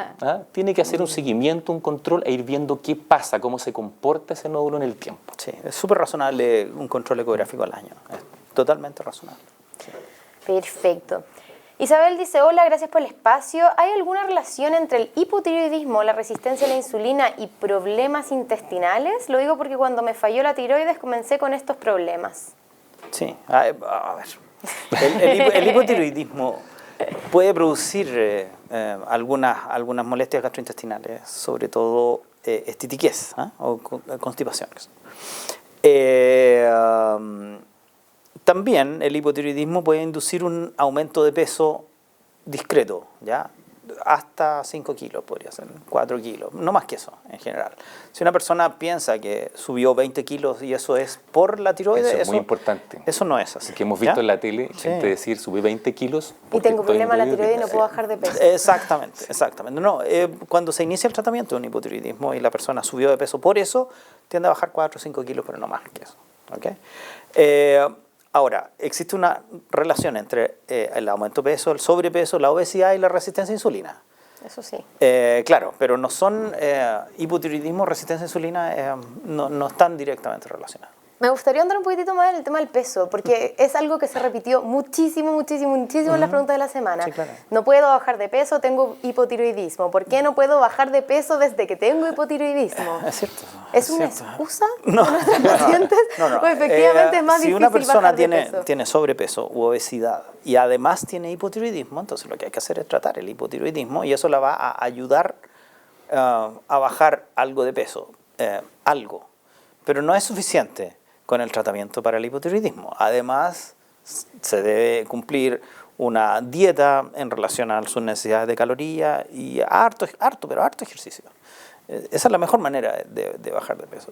Speaker 3: tiene que hacer un seguimiento, un control e ir viendo qué pasa, cómo se comporta ese nódulo en el tiempo.
Speaker 2: Sí, es súper razonable un control ecográfico al año, es totalmente razonable. Sí.
Speaker 1: Perfecto. Isabel dice, hola, gracias por el espacio. ¿Hay alguna relación entre el hipotiroidismo, la resistencia a la insulina y problemas intestinales? Lo digo porque cuando me falló la tiroides comencé con estos problemas.
Speaker 2: Sí, a ver. El hipotiroidismo puede producir algunas molestias gastrointestinales, sobre todo estitiquez o constipaciones. También el hipotiroidismo puede inducir un aumento de peso discreto, ¿ya? Hasta 5 kilos podría ser, 4 kilos, no más que eso en general. Si una persona piensa que subió 20 kilos y eso es por la tiroides,
Speaker 3: eso es muy importante.
Speaker 2: Eso no es así.
Speaker 3: Que hemos visto, ¿ya?, en la tele gente decir, subí 20 kilos.
Speaker 1: Y tengo problema en la tiroides y no puedo bajar de peso.
Speaker 2: Exactamente, exactamente. No, cuando se inicia el tratamiento de un hipotiroidismo y la persona subió de peso por eso, tiende a bajar 4 o 5 kilos, pero no más que eso. ¿Okay? Ahora, existe una relación entre el aumento de peso, el sobrepeso, la obesidad y la resistencia a insulina.
Speaker 1: Eso sí.
Speaker 2: Claro, pero no son hipotiroidismo, resistencia a insulina, no están directamente relacionados.
Speaker 1: Me gustaría andar un poquitito más en el tema del peso, porque es algo que se repitió muchísimo en las preguntas de la semana.
Speaker 2: Sí, claro.
Speaker 1: No puedo bajar de peso, tengo hipotiroidismo. ¿Por qué no puedo bajar de peso desde que tengo hipotiroidismo?
Speaker 2: Es cierto.
Speaker 1: ¿Es una excusa
Speaker 2: No,
Speaker 1: de nuestros pacientes? ¿O efectivamente es más
Speaker 2: si
Speaker 1: difícil
Speaker 2: una persona
Speaker 1: bajar de peso?
Speaker 2: tiene sobrepeso u obesidad y además tiene hipotiroidismo, entonces lo que hay que hacer es tratar el hipotiroidismo y eso la va a ayudar a bajar algo de peso, algo. Pero no es suficiente con el tratamiento para el hipotiroidismo. Además, se debe cumplir una dieta en relación a sus necesidades de calorías y harto ejercicio. Esa es la mejor manera de bajar de peso.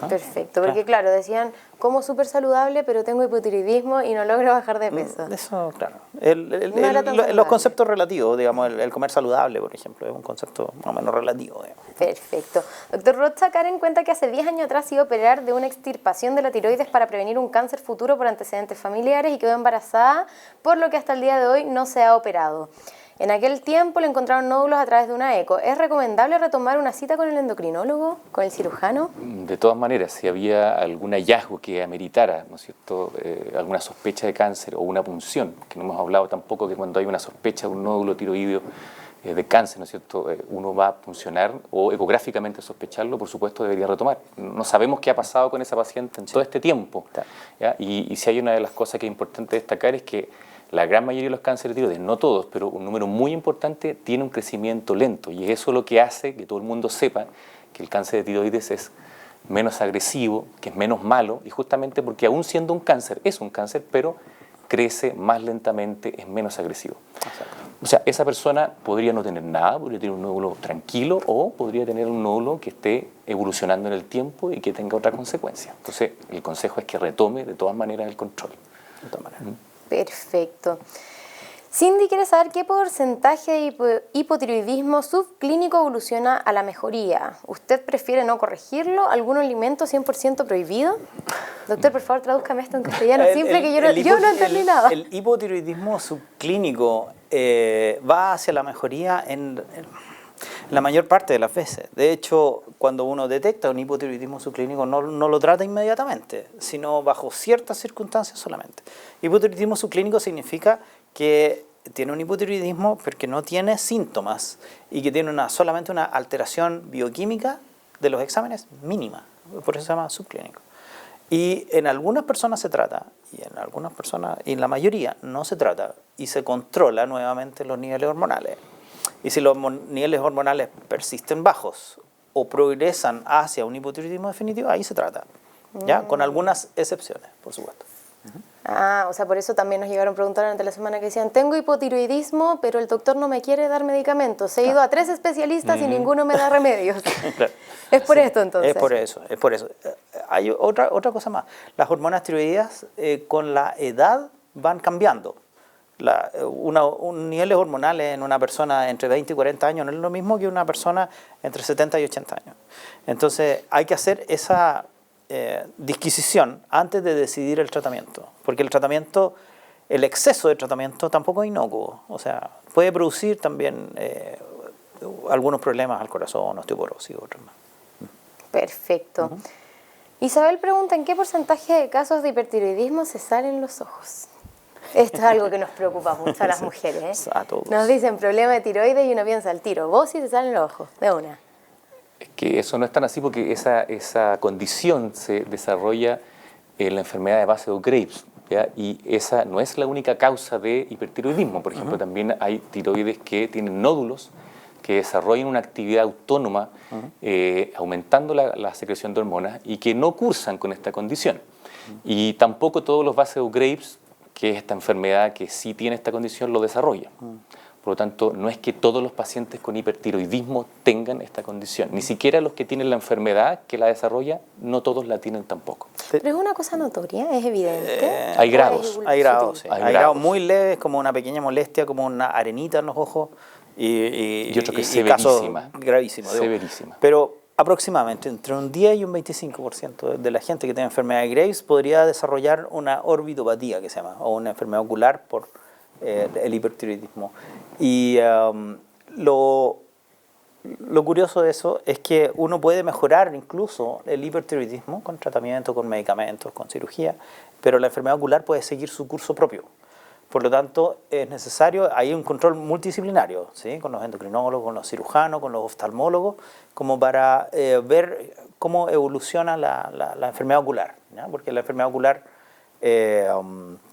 Speaker 2: ¿No?
Speaker 1: Perfecto, porque claro, decían, como súper saludable, pero tengo hipotiroidismo y no logro bajar de peso.
Speaker 2: Eso, claro.
Speaker 1: No era tan
Speaker 2: Los
Speaker 1: saludable.
Speaker 2: conceptos relativos, digamos, el comer saludable, por ejemplo, es un concepto más o menos relativo. Digamos.
Speaker 1: Perfecto. Doctor Rocha, Karen cuenta que hace 10 años atrás se iba a operar de una extirpación de la tiroides para prevenir un cáncer futuro por antecedentes familiares y quedó embarazada, por lo que hasta el día de hoy no se ha operado. En aquel tiempo le encontraron nódulos a través de una eco. ¿Es recomendable retomar una cita con el endocrinólogo, con el cirujano?
Speaker 3: De todas maneras, si había algún hallazgo que ameritara, ¿no es cierto?, alguna sospecha de cáncer o una punción, que no hemos hablado tampoco que cuando hay una sospecha de un nódulo tiroideo de cáncer, ¿no es cierto?, uno va a puncionar o ecográficamente sospecharlo, por supuesto debería retomar. No sabemos qué ha pasado con esa paciente en todo este tiempo. ¿Ya? Y si hay una de las cosas que es importante destacar es que la gran mayoría de los cánceres de tiroides, no todos, pero un número muy importante, tiene un crecimiento lento y eso es lo que hace que todo el mundo sepa que el cáncer de tiroides es menos agresivo, que es menos malo, y justamente porque aún siendo un cáncer, es un cáncer, pero crece más lentamente, es menos agresivo. O sea, esa persona podría no tener nada, podría tener un nódulo tranquilo o podría tener un nódulo que esté evolucionando en el tiempo y que tenga otra consecuencia. Entonces, el consejo es que retome de todas maneras el control.
Speaker 2: De todas maneras.
Speaker 1: Perfecto. Cindy quiere saber qué porcentaje de hipotiroidismo subclínico evoluciona a la mejoría. ¿Usted prefiere no corregirlo? ¿Algún alimento 100% prohibido? Doctor, por favor, tradúzcame esto en castellano simple, que yo no entendí nada.
Speaker 2: El hipotiroidismo subclínico va hacia la mejoría en la mayor parte de las veces. De hecho, cuando uno detecta un hipotiroidismo subclínico no lo trata inmediatamente, sino bajo ciertas circunstancias solamente. Hipotiroidismo subclínico significa que tiene un hipotiroidismo pero que no tiene síntomas y que tiene solamente una alteración bioquímica de los exámenes mínima, por eso se llama subclínico. Y en algunas personas se trata, y en algunas personas, y en la mayoría no se trata, y se controla nuevamente los niveles hormonales. Y si los niveles hormonales persisten bajos o progresan hacia un hipotiroidismo definitivo, ahí se trata, ¿ya? Con algunas excepciones, por supuesto.
Speaker 1: Ah, o sea, por eso también nos llegaron a preguntar durante la semana que decían, tengo hipotiroidismo, pero el doctor no me quiere dar medicamentos. He ido a 3 especialistas y ninguno me da remedios.
Speaker 2: Claro.
Speaker 1: Es por esto, entonces.
Speaker 2: Es por eso. Hay otra cosa más. Las hormonas tiroideas con la edad van cambiando. Un niveles hormonales en una persona entre 20 y 40 años no es lo mismo que una persona entre 70 y 80 años. Entonces hay que hacer esa disquisición antes de decidir el tratamiento, porque el exceso de tratamiento tampoco es inocuo, o sea, puede producir también algunos problemas al corazón, osteoporosis y otros más.
Speaker 1: Perfecto. Isabel pregunta, ¿en qué porcentaje de casos de hipertiroidismo se salen los ojos? Esto es algo que nos preocupa mucho a las mujeres, ¿eh?
Speaker 2: A todos.
Speaker 1: Nos dicen problema de tiroides y uno piensa al tiro, vos sí se salen los ojos, de una.
Speaker 3: Es que eso no es tan así porque esa condición se desarrolla en la enfermedad de base de Graves, ¿ya? Y esa no es la única causa de hipertiroidismo. Por ejemplo, también hay tiroides que tienen nódulos que desarrollan una actividad autónoma aumentando la secreción de hormonas y que no cursan con esta condición. Y tampoco todos los bases de Graves, que es esta enfermedad que sí tiene esta condición, lo desarrollan. Por lo tanto, no es que todos los pacientes con hipertiroidismo tengan esta condición. Ni siquiera los que tienen la enfermedad que la desarrolla, no todos la tienen tampoco.
Speaker 1: Pero es una cosa notoria, es evidente.
Speaker 3: Hay grados.
Speaker 2: Hay grados, sí.
Speaker 3: Hay
Speaker 2: Hay
Speaker 3: grados
Speaker 2: grados muy leves, como una pequeña molestia, como una arenita en los ojos. Y
Speaker 3: otro que es
Speaker 2: casos
Speaker 3: severísima.
Speaker 2: Gravísimos.
Speaker 3: Severísima.
Speaker 2: Pero aproximadamente entre un 10 y un 25% de la gente que tiene enfermedad de Graves podría desarrollar una orbitopatía, que se llama, o una enfermedad ocular por el hipertiroidismo. Y lo lo curioso de eso es que uno puede mejorar incluso el hipertiroidismo con tratamiento, con medicamentos, con cirugía, pero la enfermedad ocular puede seguir su curso propio. Por lo tanto, es necesario, hay un control multidisciplinario, ¿sí? Con los endocrinólogos, con los cirujanos, con los oftalmólogos, como para ver cómo evoluciona la enfermedad ocular, ¿ya? Porque la enfermedad ocular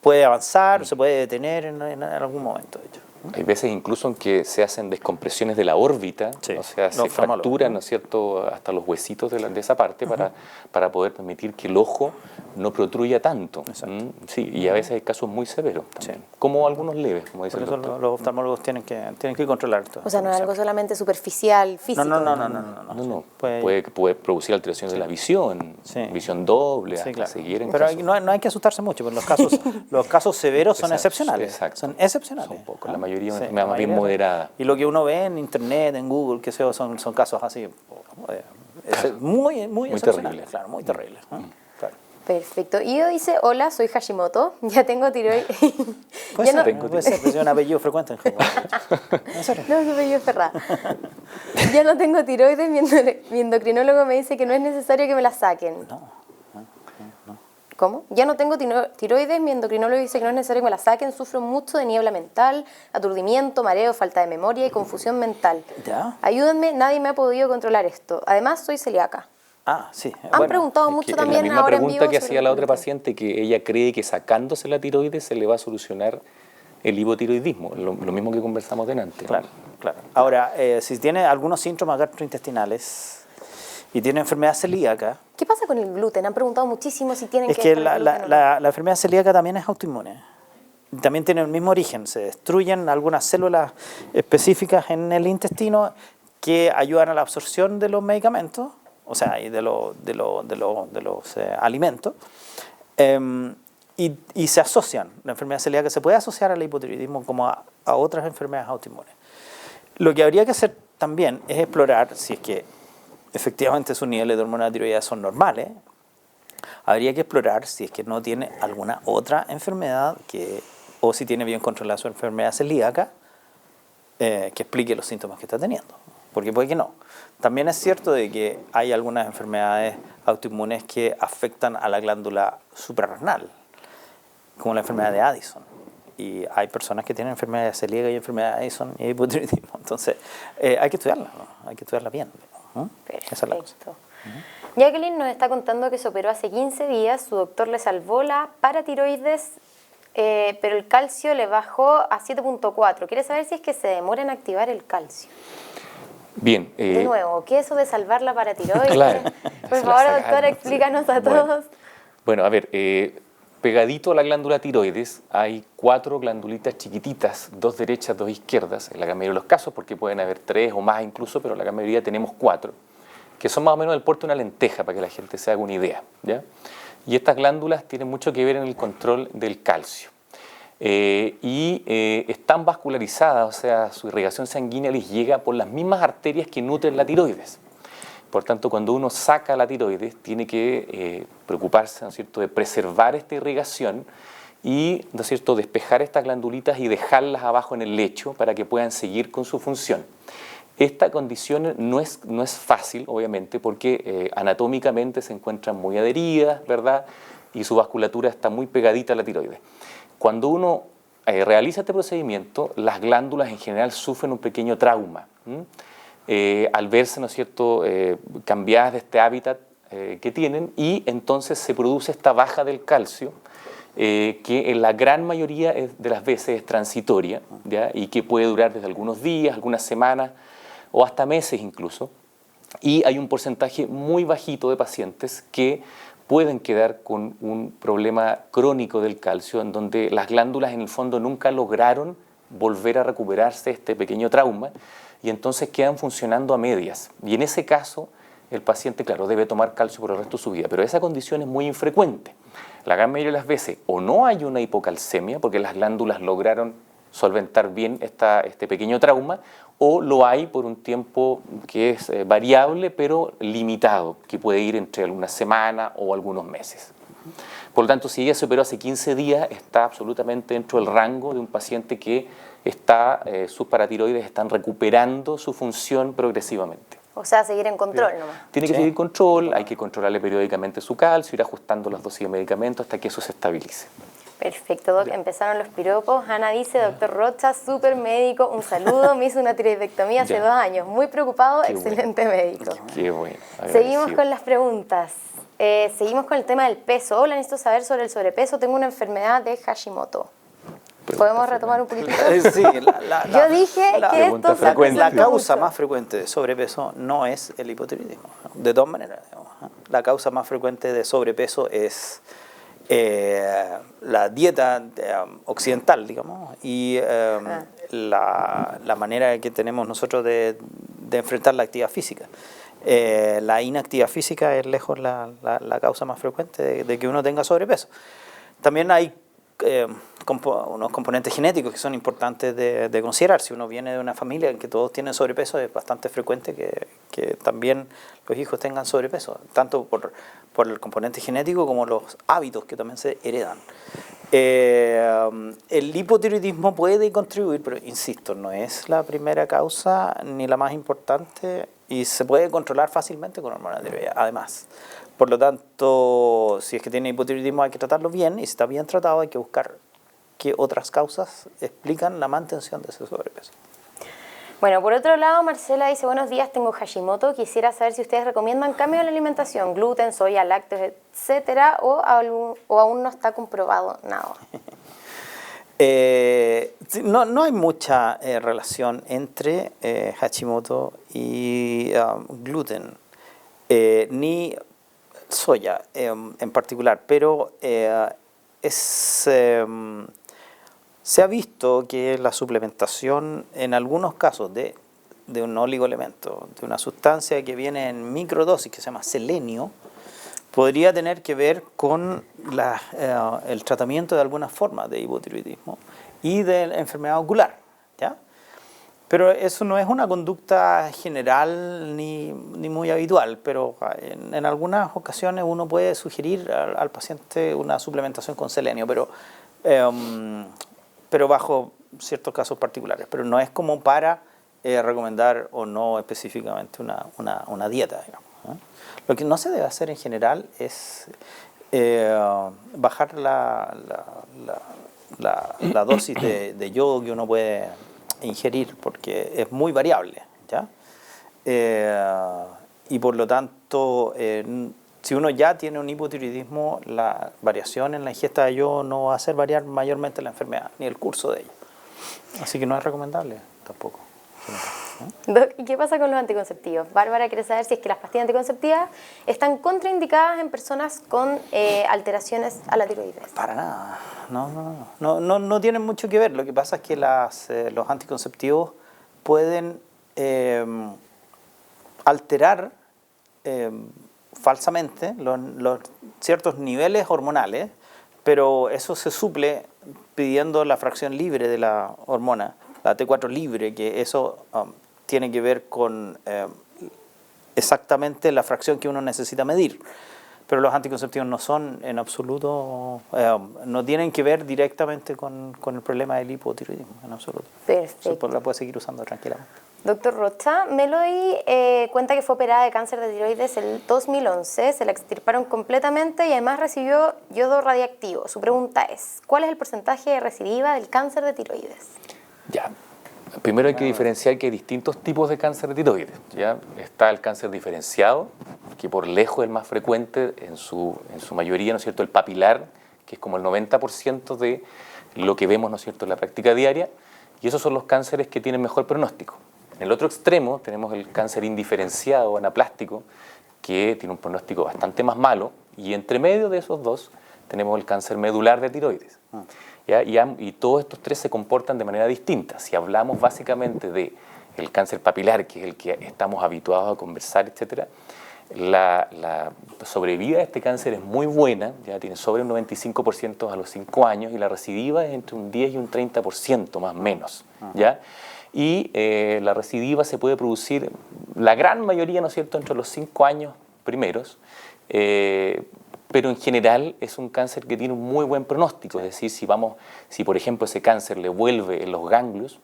Speaker 2: puede avanzar, se puede detener en algún momento, de hecho.
Speaker 3: Hay veces incluso en que se hacen descompresiones de la órbita,
Speaker 2: sí,
Speaker 3: o sea, se fracturan, ¿no es cierto?, hasta los huesitos de esa parte para poder permitir que el ojo no protruya tanto. Sí, y a veces hay casos muy severos también, como algunos leves, como dice el doctor.
Speaker 2: Por eso los oftalmólogos tienen que controlar esto.
Speaker 1: O sea, no es algo solamente superficial, físico.
Speaker 2: No.
Speaker 3: Puede producir alteraciones de la visión, visión doble, hasta
Speaker 2: claro.
Speaker 3: seguir en
Speaker 2: Pero
Speaker 3: casos.
Speaker 2: no hay que asustarse mucho, porque los casos severos son excepcionales.
Speaker 3: Exacto.
Speaker 2: Son excepcionales.
Speaker 3: Son pocos, la mayoría es una enfermedad más bien moderada.
Speaker 2: Y lo que uno ve en internet, en Google, que sea, son casos así muy excepcionales.
Speaker 3: Terribles.
Speaker 2: Claro, muy terribles. Claro.
Speaker 1: Perfecto. Ido dice, hola, soy Hashimoto, ya tengo tiroides.
Speaker 2: Puede ser, es un apellido frecuente en Japón. ¿En serio?
Speaker 1: No, mi apellido es Ferrá. Ya no tengo tiroides, mi endocrinólogo me dice que no es necesario que me la saquen.
Speaker 2: No.
Speaker 1: ¿Cómo? Ya no tengo tiroides, mi endocrinólogo dice que no es necesario que me la saquen, sufro mucho de niebla mental, aturdimiento, mareo, falta de memoria y confusión mental.
Speaker 2: ¿Ya?
Speaker 1: Ayúdenme, nadie me ha podido controlar esto. Además, soy celíaca.
Speaker 2: Sí.
Speaker 1: Han preguntado mucho también
Speaker 3: la misma
Speaker 1: ahora en vivo
Speaker 3: pregunta que
Speaker 1: sobre
Speaker 3: hacía la otra
Speaker 1: gluten.
Speaker 3: paciente, que ella cree que sacándose la tiroides se le va a solucionar el hipotiroidismo, lo mismo que conversamos delante.
Speaker 2: Claro. Ahora, si tiene algunos síntomas gastrointestinales y tiene enfermedad celíaca.
Speaker 1: ¿Qué pasa con el gluten? Han preguntado muchísimo si tienen
Speaker 2: es que la enfermedad celíaca también es autoinmune. También tiene el mismo origen. Se destruyen algunas células específicas en el intestino que ayudan a la absorción de los medicamentos, o sea, y de los alimentos, y se asocian. La enfermedad celíaca se puede asociar al hipotiroidismo como a otras enfermedades autoinmunes. Lo que habría que hacer también es explorar si es que efectivamente sus niveles de hormona tiroidea son normales. Habría que explorar si es que no tiene alguna otra enfermedad o si tiene bien controlada su enfermedad celíaca, que explique los síntomas que está teniendo. Porque puede que no. También es cierto de que hay algunas enfermedades autoinmunes que afectan a la glándula suprarrenal, como la enfermedad de Addison. Y hay personas que tienen enfermedad celíaca y enfermedad de Addison y hipotiroidismo. Entonces, hay que estudiarla, ¿no? Hay que estudiarla bien.
Speaker 1: Perfecto.
Speaker 2: Esa es la cosa.
Speaker 1: Jacqueline nos está contando que se operó hace 15 días, su doctor le salvó la paratiroides, pero el calcio le bajó a 7.4. Quiere saber si es que se demora en activar el calcio.
Speaker 3: Bien.
Speaker 1: De nuevo, ¿qué es eso de salvar la paratiroides?
Speaker 3: Claro.
Speaker 1: Por favor, doctora, explícanos a todos.
Speaker 3: Bueno, a ver, pegadito a la glándula tiroides hay 4 glandulitas chiquititas, 2 derechas, 2 izquierdas, en la gran mayoría de los casos, porque pueden haber 3 o más incluso, pero en la gran mayoría tenemos 4, que son más o menos del porte de una lenteja, para que la gente se haga una idea, ¿ya? Y estas glándulas tienen mucho que ver en el control del calcio. Están vascularizadas, o sea, su irrigación sanguínea les llega por las mismas arterias que nutren la tiroides. Por tanto, cuando uno saca la tiroides, tiene que preocuparse, ¿no es cierto?, de preservar esta irrigación y, ¿no es cierto?, despejar estas glandulitas y dejarlas abajo en el lecho para que puedan seguir con su función. Esta condición no es fácil, obviamente, porque anatómicamente se encuentran muy adheridas, ¿verdad?, y su vasculatura está muy pegadita a la tiroides. Cuando uno realiza este procedimiento, las glándulas en general sufren un pequeño trauma. Al verse, ¿no es cierto?, cambiadas de este hábitat que tienen, y entonces se produce esta baja del calcio, que en la gran mayoría de las veces es transitoria, ¿ya?, y que puede durar desde algunos días, algunas semanas o hasta meses incluso, y hay un porcentaje muy bajito de pacientes que pueden quedar con un problema crónico del calcio, en donde las glándulas en el fondo nunca lograron volver a recuperarse este pequeño trauma, y entonces quedan funcionando a medias. Y en ese caso, el paciente, claro, debe tomar calcio por el resto de su vida, pero esa condición es muy infrecuente. La gran mayoría de las veces o no hay una hipocalcemia, porque las glándulas lograron solventar bien este pequeño trauma, o lo hay por un tiempo que es variable, pero limitado, que puede ir entre algunas semanas o algunos meses. Por lo tanto, si ella se operó hace 15 días, está absolutamente dentro del rango de un paciente que sus paratiroides están recuperando su función progresivamente.
Speaker 1: O sea, seguir en control nomás.
Speaker 3: Tiene que seguir en control, hay que controlarle periódicamente su calcio, ir ajustando las dosis de medicamentos hasta que eso se estabilice.
Speaker 1: Perfecto, Doc. Empezaron los piropos. Ana dice, doctor Rocha, súper médico, un saludo. Me hizo una tiroidectomía hace 2 años. Muy preocupado,
Speaker 3: Qué
Speaker 1: excelente médico.
Speaker 3: Qué bueno.
Speaker 1: Seguimos con las preguntas. Seguimos con el tema del peso. Hola, necesito saber sobre el sobrepeso. Tengo una enfermedad de Hashimoto. ¿Podemos retomar un poquitito?
Speaker 2: Sí,
Speaker 1: yo dije que esto se
Speaker 2: frecuente. La causa más frecuente de sobrepeso no es el hipotiroidismo. De todas maneras, digamos, la causa más frecuente de sobrepeso es la dieta occidental, digamos, y la manera que tenemos nosotros de enfrentar la actividad física. La inactividad física es lejos la causa más frecuente de que uno tenga sobrepeso. También hay unos componentes genéticos que son importantes de considerar. Si uno viene de una familia en que todos tienen sobrepeso, es bastante frecuente que también los hijos tengan sobrepeso, tanto por el componente genético como los hábitos que también se heredan. El hipotiroidismo puede contribuir, pero insisto, no es la primera causa ni la más importante y se puede controlar fácilmente con hormona tiroidea, además. Por lo tanto, si es que tiene hipotiroidismo hay que tratarlo bien y si está bien tratado hay que buscar qué otras causas explican la mantención de ese sobrepeso.
Speaker 1: Bueno, por otro lado, Marcela dice, buenos días, tengo Hashimoto, quisiera saber si ustedes recomiendan cambio en la alimentación, gluten, soya, lácteos, etcétera, o aún no está comprobado nada.
Speaker 2: No hay mucha relación entre Hashimoto y gluten, ni soya en particular, pero se ha visto que la suplementación en algunos casos de un oligoelemento, de una sustancia que viene en microdosis que se llama selenio, podría tener que ver con el tratamiento de algunas formas de hipotiroidismo y de la enfermedad ocular, ¿ya? Pero eso no es una conducta general ni muy habitual, pero en algunas ocasiones uno puede sugerir al paciente una suplementación con selenio, pero bajo ciertos casos particulares. Pero no es como para recomendar o no específicamente una dieta, digamos, ¿eh? Lo que no se debe hacer en general es bajar la dosis de yodo que uno puede ingerir, porque es muy variable, ¿ya? Y por lo tanto, si uno ya tiene un hipotiroidismo, la variación en la ingesta de yodo no va a hacer variar mayormente la enfermedad, ni el curso de ella. Así que no es recomendable tampoco.
Speaker 1: Doc, ¿y qué pasa con los anticonceptivos? Bárbara quiere saber si es que las pastillas anticonceptivas están contraindicadas en personas con alteraciones a la tiroides.
Speaker 2: Para nada, no tienen mucho que ver. Lo que pasa es que los anticonceptivos pueden alterar falsamente los ciertos niveles hormonales, pero eso se suple pidiendo la fracción libre de la hormona, la T4 libre, que eso tiene que ver con exactamente la fracción que uno necesita medir. Pero los anticonceptivos no son en absoluto, no tienen que ver directamente con el problema del hipotiroidismo, en absoluto.
Speaker 1: Perfecto.
Speaker 2: La puede seguir usando tranquilamente.
Speaker 1: Doctor Rocha, Melody cuenta que fue operada de cáncer de tiroides en el 2011, se la extirparon completamente y además recibió yodo radiactivo. Su pregunta es, ¿cuál es el porcentaje de recidiva del cáncer de tiroides?
Speaker 3: Ya, primero hay que diferenciar que hay distintos tipos de cáncer de tiroides, ¿ya? Está el cáncer diferenciado, que por lejos es el más frecuente, en su mayoría, ¿no es cierto?, el papilar, que es como el 90% de lo que vemos, ¿no es cierto?, en la práctica diaria, y esos son los cánceres que tienen mejor pronóstico. En el otro extremo tenemos el cáncer indiferenciado, anaplástico, que tiene un pronóstico bastante más malo, y entre medio de esos dos tenemos el cáncer medular de tiroides. ¿Ya? Y todos estos tres se comportan de manera distinta. Si hablamos básicamente del cáncer papilar, que es el que estamos habituados a conversar, etc., la sobrevida de este cáncer es muy buena, ya tiene sobre un 95% a los 5 años, y la recidiva es entre un 10 y un 30% más o menos, ¿ya? Y la recidiva se puede producir, la gran mayoría, ¿no es cierto?, entre los 5 años primeros, pero en general es un cáncer que tiene un muy buen pronóstico, es decir, si por ejemplo ese cáncer le vuelve en los ganglios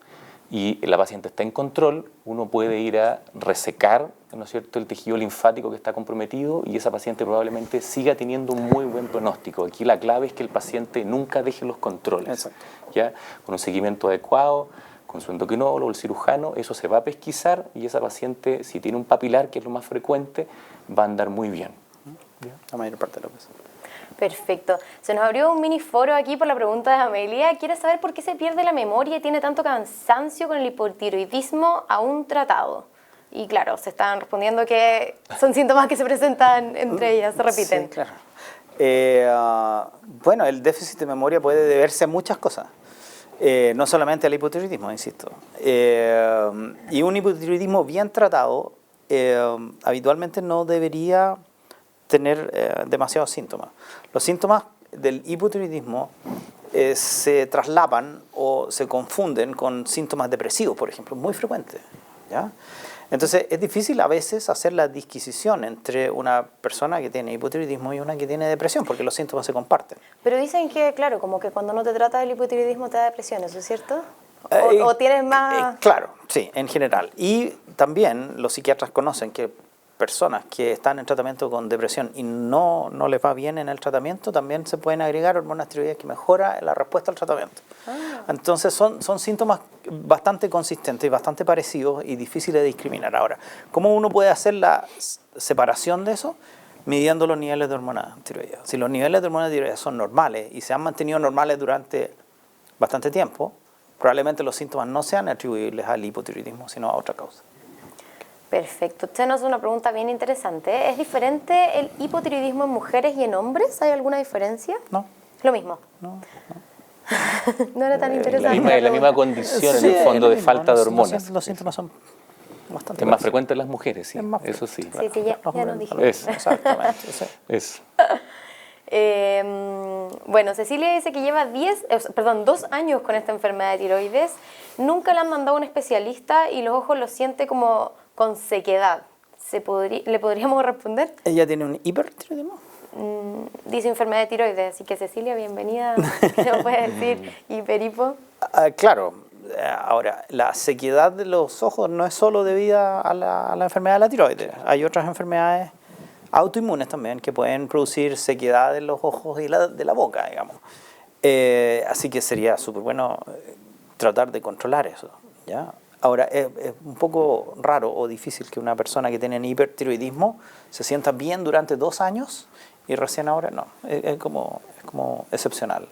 Speaker 3: y la paciente está en control, uno puede ir a resecar, ¿no es cierto?, el tejido linfático que está comprometido y esa paciente probablemente siga teniendo un muy buen pronóstico. Aquí la clave es que el paciente nunca deje los controles. Exacto. ¿Ya? Con un seguimiento adecuado, con su endocrinólogo, el cirujano, eso se va a pesquisar y esa paciente, si tiene un papilar, que es lo más frecuente, va a andar muy bien.
Speaker 2: ¿Ya? La mayor parte de lo que es.
Speaker 1: Perfecto. Se nos abrió un mini foro aquí por la pregunta de Amelia. Quiere saber por qué se pierde la memoria y tiene tanto cansancio con el hipotiroidismo aún tratado. Y claro, se están respondiendo que son síntomas que se presentan entre ellas, se repiten.
Speaker 2: Sí, claro. Bueno, el déficit de memoria puede deberse a muchas cosas. No solamente al hipotiroidismo, insisto. Y un hipotiroidismo bien tratado habitualmente no debería tener demasiados síntomas. Los síntomas del hipotiroidismo se traslapan o se confunden con síntomas depresivos, por ejemplo, muy frecuentes, ¿ya? Entonces es difícil a veces hacer la disquisición entre una persona que tiene hipotiroidismo y una que tiene depresión, porque los síntomas se comparten.
Speaker 1: Pero dicen que, claro, como que cuando no te trata del hipotiroidismo te da depresión, ¿eso es cierto? ¿O tienes más...?
Speaker 2: Claro, sí, en general. Y también los psiquiatras conocen que personas que están en tratamiento con depresión y no les va bien en el tratamiento, también se pueden agregar hormonas tiroideas que mejora la respuesta al tratamiento. Entonces son síntomas bastante consistentes y bastante parecidos y difíciles de discriminar. Ahora, ¿cómo uno puede hacer la separación de eso? Midiendo los niveles de hormonas tiroideas. Si los niveles de hormonas tiroideas son normales y se han mantenido normales durante bastante tiempo, probablemente los síntomas no sean atribuibles al hipotiroidismo, sino a otra causa.
Speaker 1: Perfecto. Usted nos hace una pregunta bien interesante. ¿Es diferente el hipotiroidismo en mujeres y en hombres? ¿Hay alguna diferencia?
Speaker 2: No.
Speaker 1: ¿Lo mismo?
Speaker 2: No.
Speaker 1: No era tan interesante.
Speaker 3: La misma condición, en el fondo, de falta de hormonas.
Speaker 2: Los síntomas son bastante
Speaker 3: Es más frecuente en las mujeres, sí. Eso sí.
Speaker 1: Sí, ya nos dijimos.
Speaker 2: Exactamente.
Speaker 3: Eso.
Speaker 1: Bueno, Cecilia dice que lleva 2 años con esta enfermedad de tiroides. Nunca le han mandado a un especialista y los ojos los siente como con sequedad. ¿Le podríamos responder?
Speaker 2: ¿Ella tiene un hipertiroidismo?
Speaker 1: Dice enfermedad de tiroides, así que Cecilia, bienvenida. ¿Qué nos puede decir? ¿Hiperipo?
Speaker 2: Claro. Ahora, la sequedad de los ojos no es solo debida a la enfermedad de la tiroides. Hay otras enfermedades autoinmunes también que pueden producir sequedad de los ojos y de la boca, digamos. Así que sería súper bueno tratar de controlar eso, ¿ya? Ahora, es un poco raro o difícil que una persona que tiene hipertiroidismo se sienta bien durante 2 años y recién ahora no. Es como excepcional.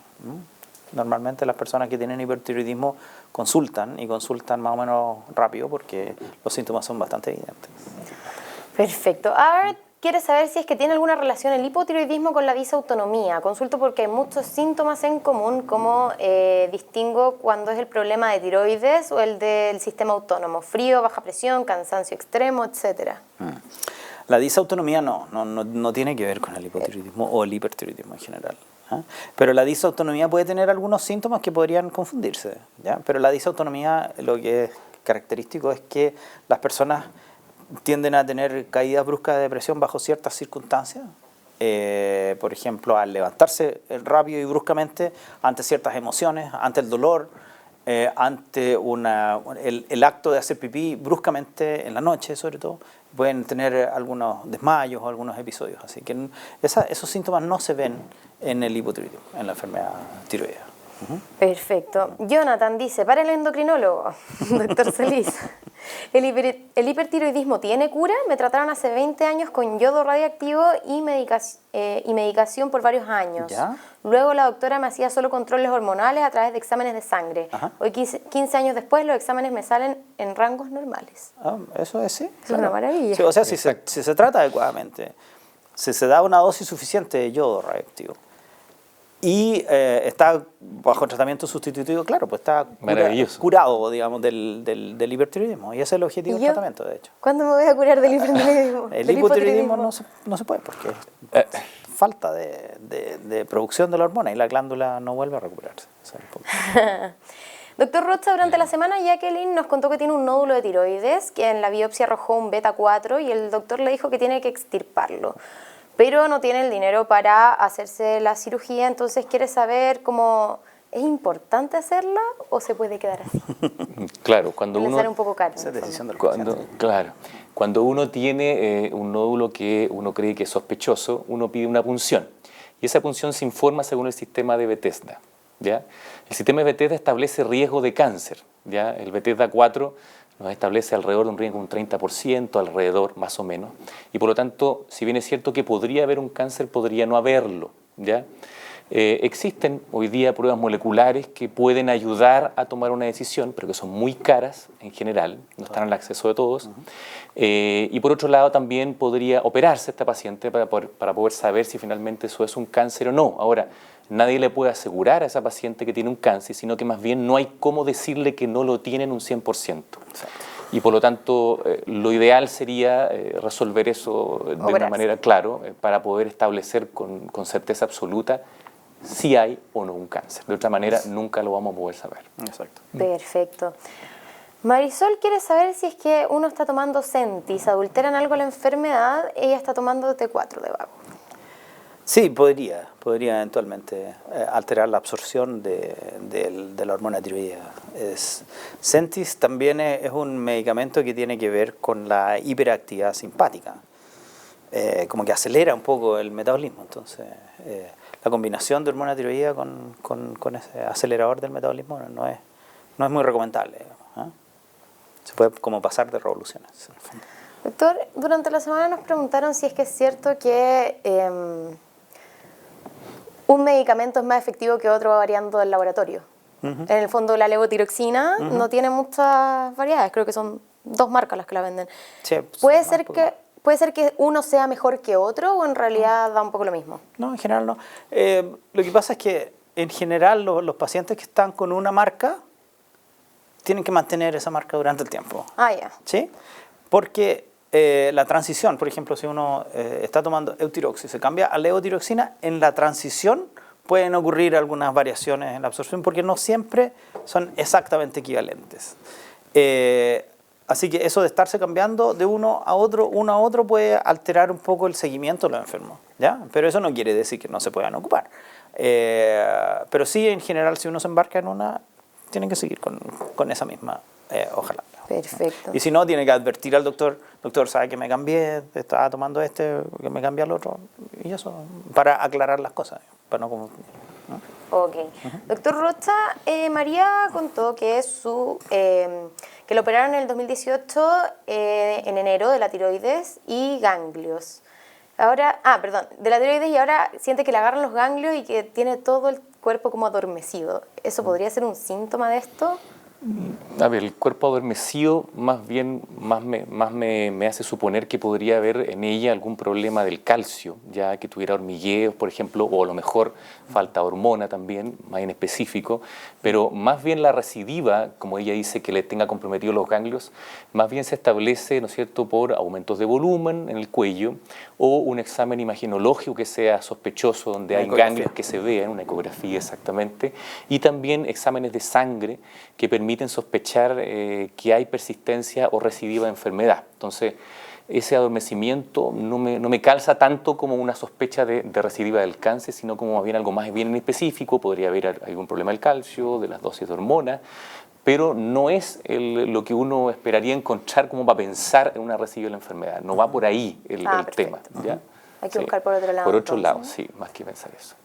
Speaker 2: Normalmente las personas que tienen hipertiroidismo consultan y consultan más o menos rápido porque los síntomas son bastante evidentes.
Speaker 1: Perfecto. Ahora quiere saber si es que tiene alguna relación el hipotiroidismo con la disautonomía. Consulto porque hay muchos síntomas en común, como distingo cuando es el problema de tiroides o el del sistema autónomo. Frío, baja presión, cansancio extremo, etc.
Speaker 2: La disautonomía no tiene que ver con el hipotiroidismo o el hipertiroidismo en general. Pero la disautonomía puede tener algunos síntomas que podrían confundirse, ¿ya? Pero la disautonomía, lo que es característico es que las personas tienden a tener caídas bruscas de depresión bajo ciertas circunstancias. Por ejemplo, al levantarse rápido y bruscamente ante ciertas emociones, ante el dolor, ante el acto de hacer pipí bruscamente en la noche, sobre todo, pueden tener algunos desmayos o algunos episodios. Así que esos síntomas no se ven en el hipotiroidismo, en la enfermedad tiroidea.
Speaker 1: Perfecto. Jonathan dice, para el endocrinólogo, doctor Solís, ¿el hipertiroidismo tiene cura? Me trataron hace 20 años con yodo radioactivo y medicación por varios años.
Speaker 2: ¿Ya?
Speaker 1: Luego la doctora me hacía solo controles hormonales a través de exámenes de sangre.
Speaker 2: Ajá.
Speaker 1: Hoy, 15 años después, los exámenes me salen en rangos normales.
Speaker 2: Eso es, sí.
Speaker 1: Es una maravilla.
Speaker 2: Sí, o sea, si se trata adecuadamente, si se da una dosis suficiente de yodo radioactivo, y está bajo tratamiento sustitutivo, claro, pues está curado, digamos, del hipertiroidismo. Y ese es el objetivo del tratamiento, de hecho.
Speaker 1: ¿Cuándo me voy a curar del hipertiroidismo?
Speaker 2: El hipotiroidismo no se puede porque falta de producción de la hormona y la glándula no vuelve a recuperarse. O sea,
Speaker 1: Doctor Rocha, durante la semana Jacqueline nos contó que tiene un nódulo de tiroides, que en la biopsia arrojó un beta 4 y el doctor le dijo que tiene que extirparlo. pero no tiene el dinero para hacerse la cirugía, entonces quiere saber cómo... ¿Es importante hacerla o se puede quedar así?
Speaker 3: Claro, cuando uno...
Speaker 1: sale un poco caro.
Speaker 2: Esa es decisión del
Speaker 3: Claro, cuando uno tiene un nódulo que uno cree que es sospechoso, uno pide una punción. Y esa punción se informa según el sistema de Bethesda, ¿ya? El sistema de Bethesda establece riesgo de cáncer, ¿ya? El Bethesda 4 nos establece alrededor de un riesgo de un 30%, alrededor más o menos. Y por lo tanto, si bien es cierto que podría haber un cáncer, podría no haberlo, ¿ya? Existen hoy día pruebas moleculares que pueden ayudar a tomar una decisión, pero que son muy caras en general, no están al acceso de todos. Y por otro lado también podría operarse esta paciente para poder saber si finalmente eso es un cáncer o no. Ahora, nadie le puede asegurar a esa paciente que tiene un cáncer, sino que más bien no hay cómo decirle que no lo tienen un 100%. Exacto. Y por lo tanto, lo ideal sería resolver eso de una manera clara para poder establecer con certeza absoluta si hay o no un cáncer. De otra manera, nunca lo vamos a poder saber.
Speaker 2: Exacto.
Speaker 1: Perfecto. Marisol quiere saber si es que uno está tomando Sentis, adulteran algo la enfermedad, ella está tomando T4 de vago.
Speaker 2: Sí, podría eventualmente alterar la absorción de la hormona tiroidea. Sentis también es un medicamento que tiene que ver con la hiperactividad simpática, como que acelera un poco el metabolismo. Entonces, la combinación de hormona tiroidea con ese acelerador del metabolismo no es muy recomendable. Se puede como pasar de revoluciones.
Speaker 1: Doctor, durante la semana nos preguntaron si es que es cierto que un medicamento es más efectivo que otro variando del laboratorio. En el fondo, la levotiroxina no tiene muchas variedades, creo que son 2 marcas las que la venden. Sí, ¿Puede ser que uno sea mejor que otro o en realidad da un poco lo mismo?
Speaker 2: No, en general no. Lo que pasa es que en general los pacientes que están con una marca tienen que mantener esa marca durante el tiempo.
Speaker 1: Ah, ya.
Speaker 2: ¿Sí? Porque la transición, por ejemplo, si uno está tomando Eutirox y se cambia a levotiroxina, en la transición pueden ocurrir algunas variaciones en la absorción porque no siempre son exactamente equivalentes. Así que eso de estarse cambiando de uno a otro puede alterar un poco el seguimiento de los enfermos, ¿ya? Pero eso no quiere decir que no se puedan ocupar. Pero sí, en general, si uno se embarca en una, tienen que seguir con esa misma, ojalá.
Speaker 1: Perfecto.
Speaker 2: Y si no, tiene que advertir al doctor, sabe que me cambié, estaba tomando que me cambié al otro, y eso, para aclarar las cosas, para no confundir.
Speaker 1: Ok. Doctor Rocha, María contó que que lo operaron en el 2018 en enero de la tiroides y ganglios. De la tiroides, y ahora siente que le agarran los ganglios y que tiene todo el cuerpo como adormecido. ¿Eso podría ser un síntoma de esto?
Speaker 3: A ver, el cuerpo adormecido más me hace suponer que podría haber en ella algún problema del calcio, ya que tuviera hormigueos, por ejemplo, o a lo mejor falta hormona también, más en específico, pero más bien la recidiva, como ella dice, que le tenga comprometidos los ganglios, más bien se establece, ¿no es cierto?, por aumentos de volumen en el cuello o un examen imagenológico que sea sospechoso, donde hay ganglios que se vean, una ecografía exactamente, y también exámenes de sangre que permiten sospechar que hay persistencia o recidiva de enfermedad. Entonces, ese adormecimiento no me calza tanto como una sospecha de recidiva del cáncer, sino como más bien algo más bien en específico. Podría haber algún problema del calcio, de las dosis de hormonas, pero no es lo que uno esperaría encontrar como para pensar en una recidiva de la enfermedad. No va por ahí el tema. ¿Ya?
Speaker 1: Hay que buscar por otro lado.
Speaker 3: Por otro lado, sí, más que pensar eso.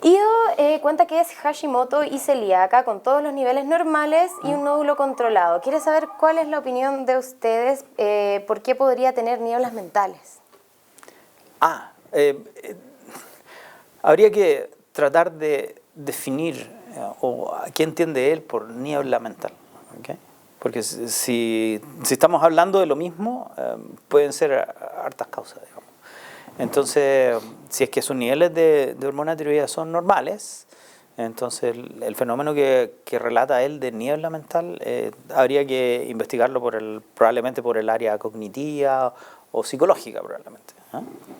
Speaker 1: Io cuenta que es Hashimoto y celíaca con todos los niveles normales y un nódulo controlado. Quiere saber cuál es la opinión de ustedes, por qué podría tener nieblas mentales.
Speaker 2: Habría que tratar de definir o qué entiende él por niebla mental. ¿Okay? Porque si estamos hablando de lo mismo, pueden ser hartas causas, digamos. Entonces, si es que sus niveles de hormona tiroidea son normales, entonces el fenómeno que relata él de niebla mental habría que investigarlo probablemente por el área cognitiva o psicológica probablemente.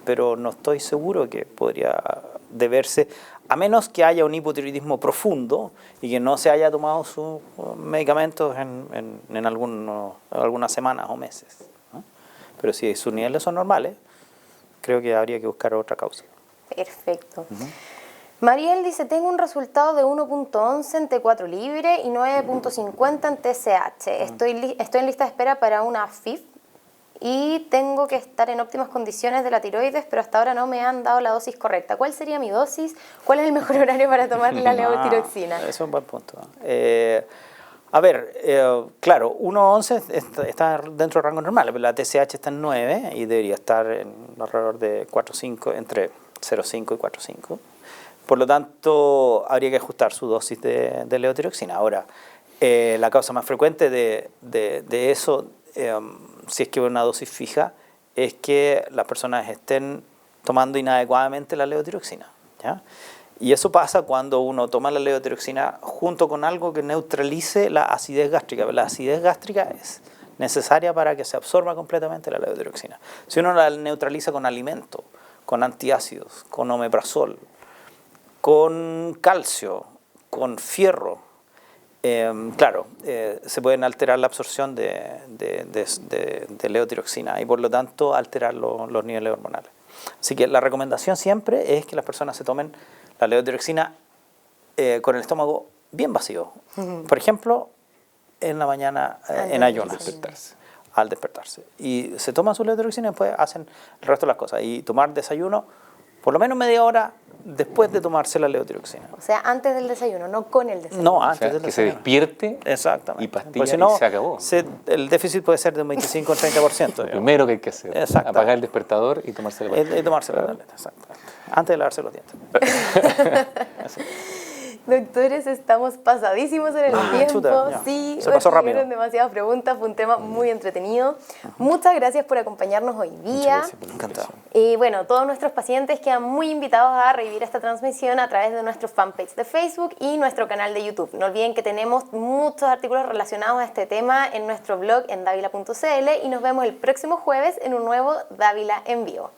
Speaker 2: Pero no estoy seguro que podría deberse, a menos que haya un hipotiroidismo profundo y que no se haya tomado sus medicamentos en algunas semanas o meses. Pero si sus niveles son normales, creo que habría que buscar otra causa.
Speaker 1: Perfecto. Mariel dice, tengo un resultado de 1.11 en T4 libre y 9.50 en TSH. Estoy en lista de espera para una FIF y tengo que estar en óptimas condiciones de la tiroides, pero hasta ahora no me han dado la dosis correcta. ¿Cuál sería mi dosis? ¿Cuál es el mejor horario para tomar la levotiroxina?
Speaker 2: Eso es un buen punto. A ver, claro, 1.11 está dentro del rango normal, pero la TSH está en 9 y debería estar en alrededor de 4.5, entre 0.5 y 4.5. Por lo tanto, habría que ajustar su dosis de levotiroxina. Ahora, la causa más frecuente de eso, si es que es una dosis fija, es que las personas estén tomando inadecuadamente la levotiroxina, ¿ya? Y eso pasa cuando uno toma la levotiroxina junto con algo que neutralice la acidez gástrica. La acidez gástrica es necesaria para que se absorba completamente la levotiroxina. Si uno la neutraliza con alimento, con antiácidos, con omeprazol, con calcio, con fierro, claro, se pueden alterar la absorción de levotiroxina y por lo tanto alterar los niveles hormonales. Así que la recomendación siempre es que las personas se tomen la levotiroxina con el estómago bien vacío. Por ejemplo, en la mañana en ayunas, al despertarse. Y se toman su levotiroxina y después hacen el resto de las cosas. Y tomar desayuno por lo menos media hora después de tomarse la levotiroxina.
Speaker 1: O sea, antes del desayuno, no con el desayuno.
Speaker 2: No, antes del desayuno.
Speaker 3: Que se despierte.
Speaker 2: Exactamente.
Speaker 3: Y pastilla
Speaker 2: si no,
Speaker 3: y se acabó.
Speaker 2: El déficit puede ser de un 25 o 30%.
Speaker 3: Lo primero que hay que hacer. Apagar el despertador y tomarse la tableta.
Speaker 2: Y tomarse la tableta, exactamente. Antes de lavarse los dientes.
Speaker 1: Doctores, estamos pasadísimos en el tiempo.
Speaker 2: Chuta,
Speaker 1: sí,
Speaker 2: se pasó rápido.
Speaker 1: Demasiadas preguntas, fue un tema muy entretenido. Muchas gracias por acompañarnos hoy día.
Speaker 3: Muchas gracias.
Speaker 2: Encantado.
Speaker 1: Y bueno, todos nuestros pacientes quedan muy invitados a revivir esta transmisión a través de nuestro fanpage de Facebook y nuestro canal de YouTube. No olviden que tenemos muchos artículos relacionados a este tema en nuestro blog en davila.cl y nos vemos el próximo jueves en un nuevo Dávila en Vivo.